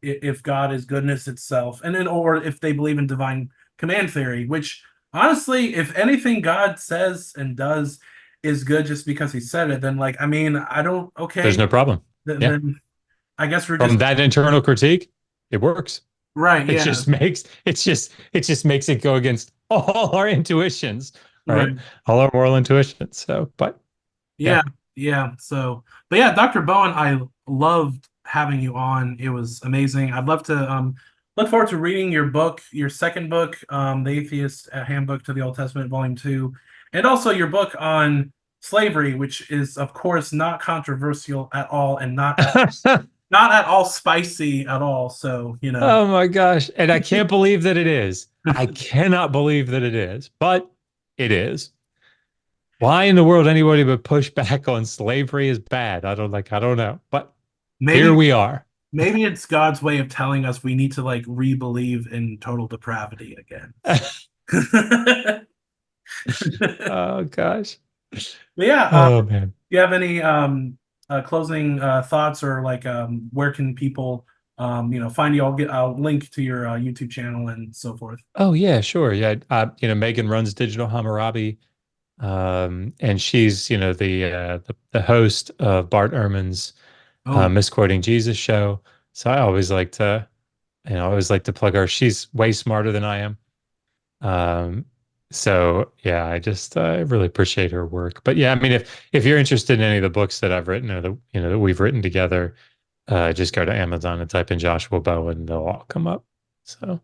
if God is goodness itself, and then or if they believe in divine command theory, which honestly, if anything God says and does is good just because he said it, then like I mean I don't There's okay, no problem. Yeah. then I guess we're From just that internal critique, it works. right, It yeah, just makes it go against all our intuitions, right? right. All our moral intuitions. So, but Yeah, yeah. yeah. So, but yeah, Dr. Bowen, I loved having you on. It was amazing. I'd love to look forward to reading your book, your second book, The Atheist Handbook to the Old Testament, Volume 2, and also your book on slavery, which is of course not controversial at all and not at all spicy at all. So, Oh my gosh. And I can't believe that it is. I cannot believe that it is, but it is. Why in the world anybody would push back on slavery is bad. I don't know. But here maybe we are. maybe it's God's way of telling us we need to like re-believe in total depravity again. Oh gosh. But yeah, Oh man. you have any closing thoughts or like where can people find you? I'll link to your YouTube channel and so forth. Oh yeah, sure. Yeah. Megan runs Digital Hammurabi. And she's, the host of Bart Ehrman's Oh, Misquoting Jesus show. So I always like to plug her. She's way smarter than I am. Um, so yeah, I really appreciate her work. But yeah, I mean, if you're interested in any of the books that I've written or that we've written together, just go to Amazon and type in Joshua Bowen, they'll all come up. So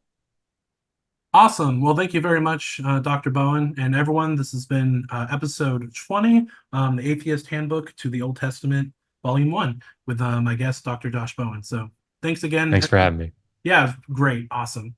awesome. Well, thank you very much, Dr. Bowen and everyone. This has been episode 20, the Atheist Handbook to the Old Testament, Volume 1, with my guest, Dr. Josh Bowen. So thanks again. thanks for having me. Yeah, great. Awesome.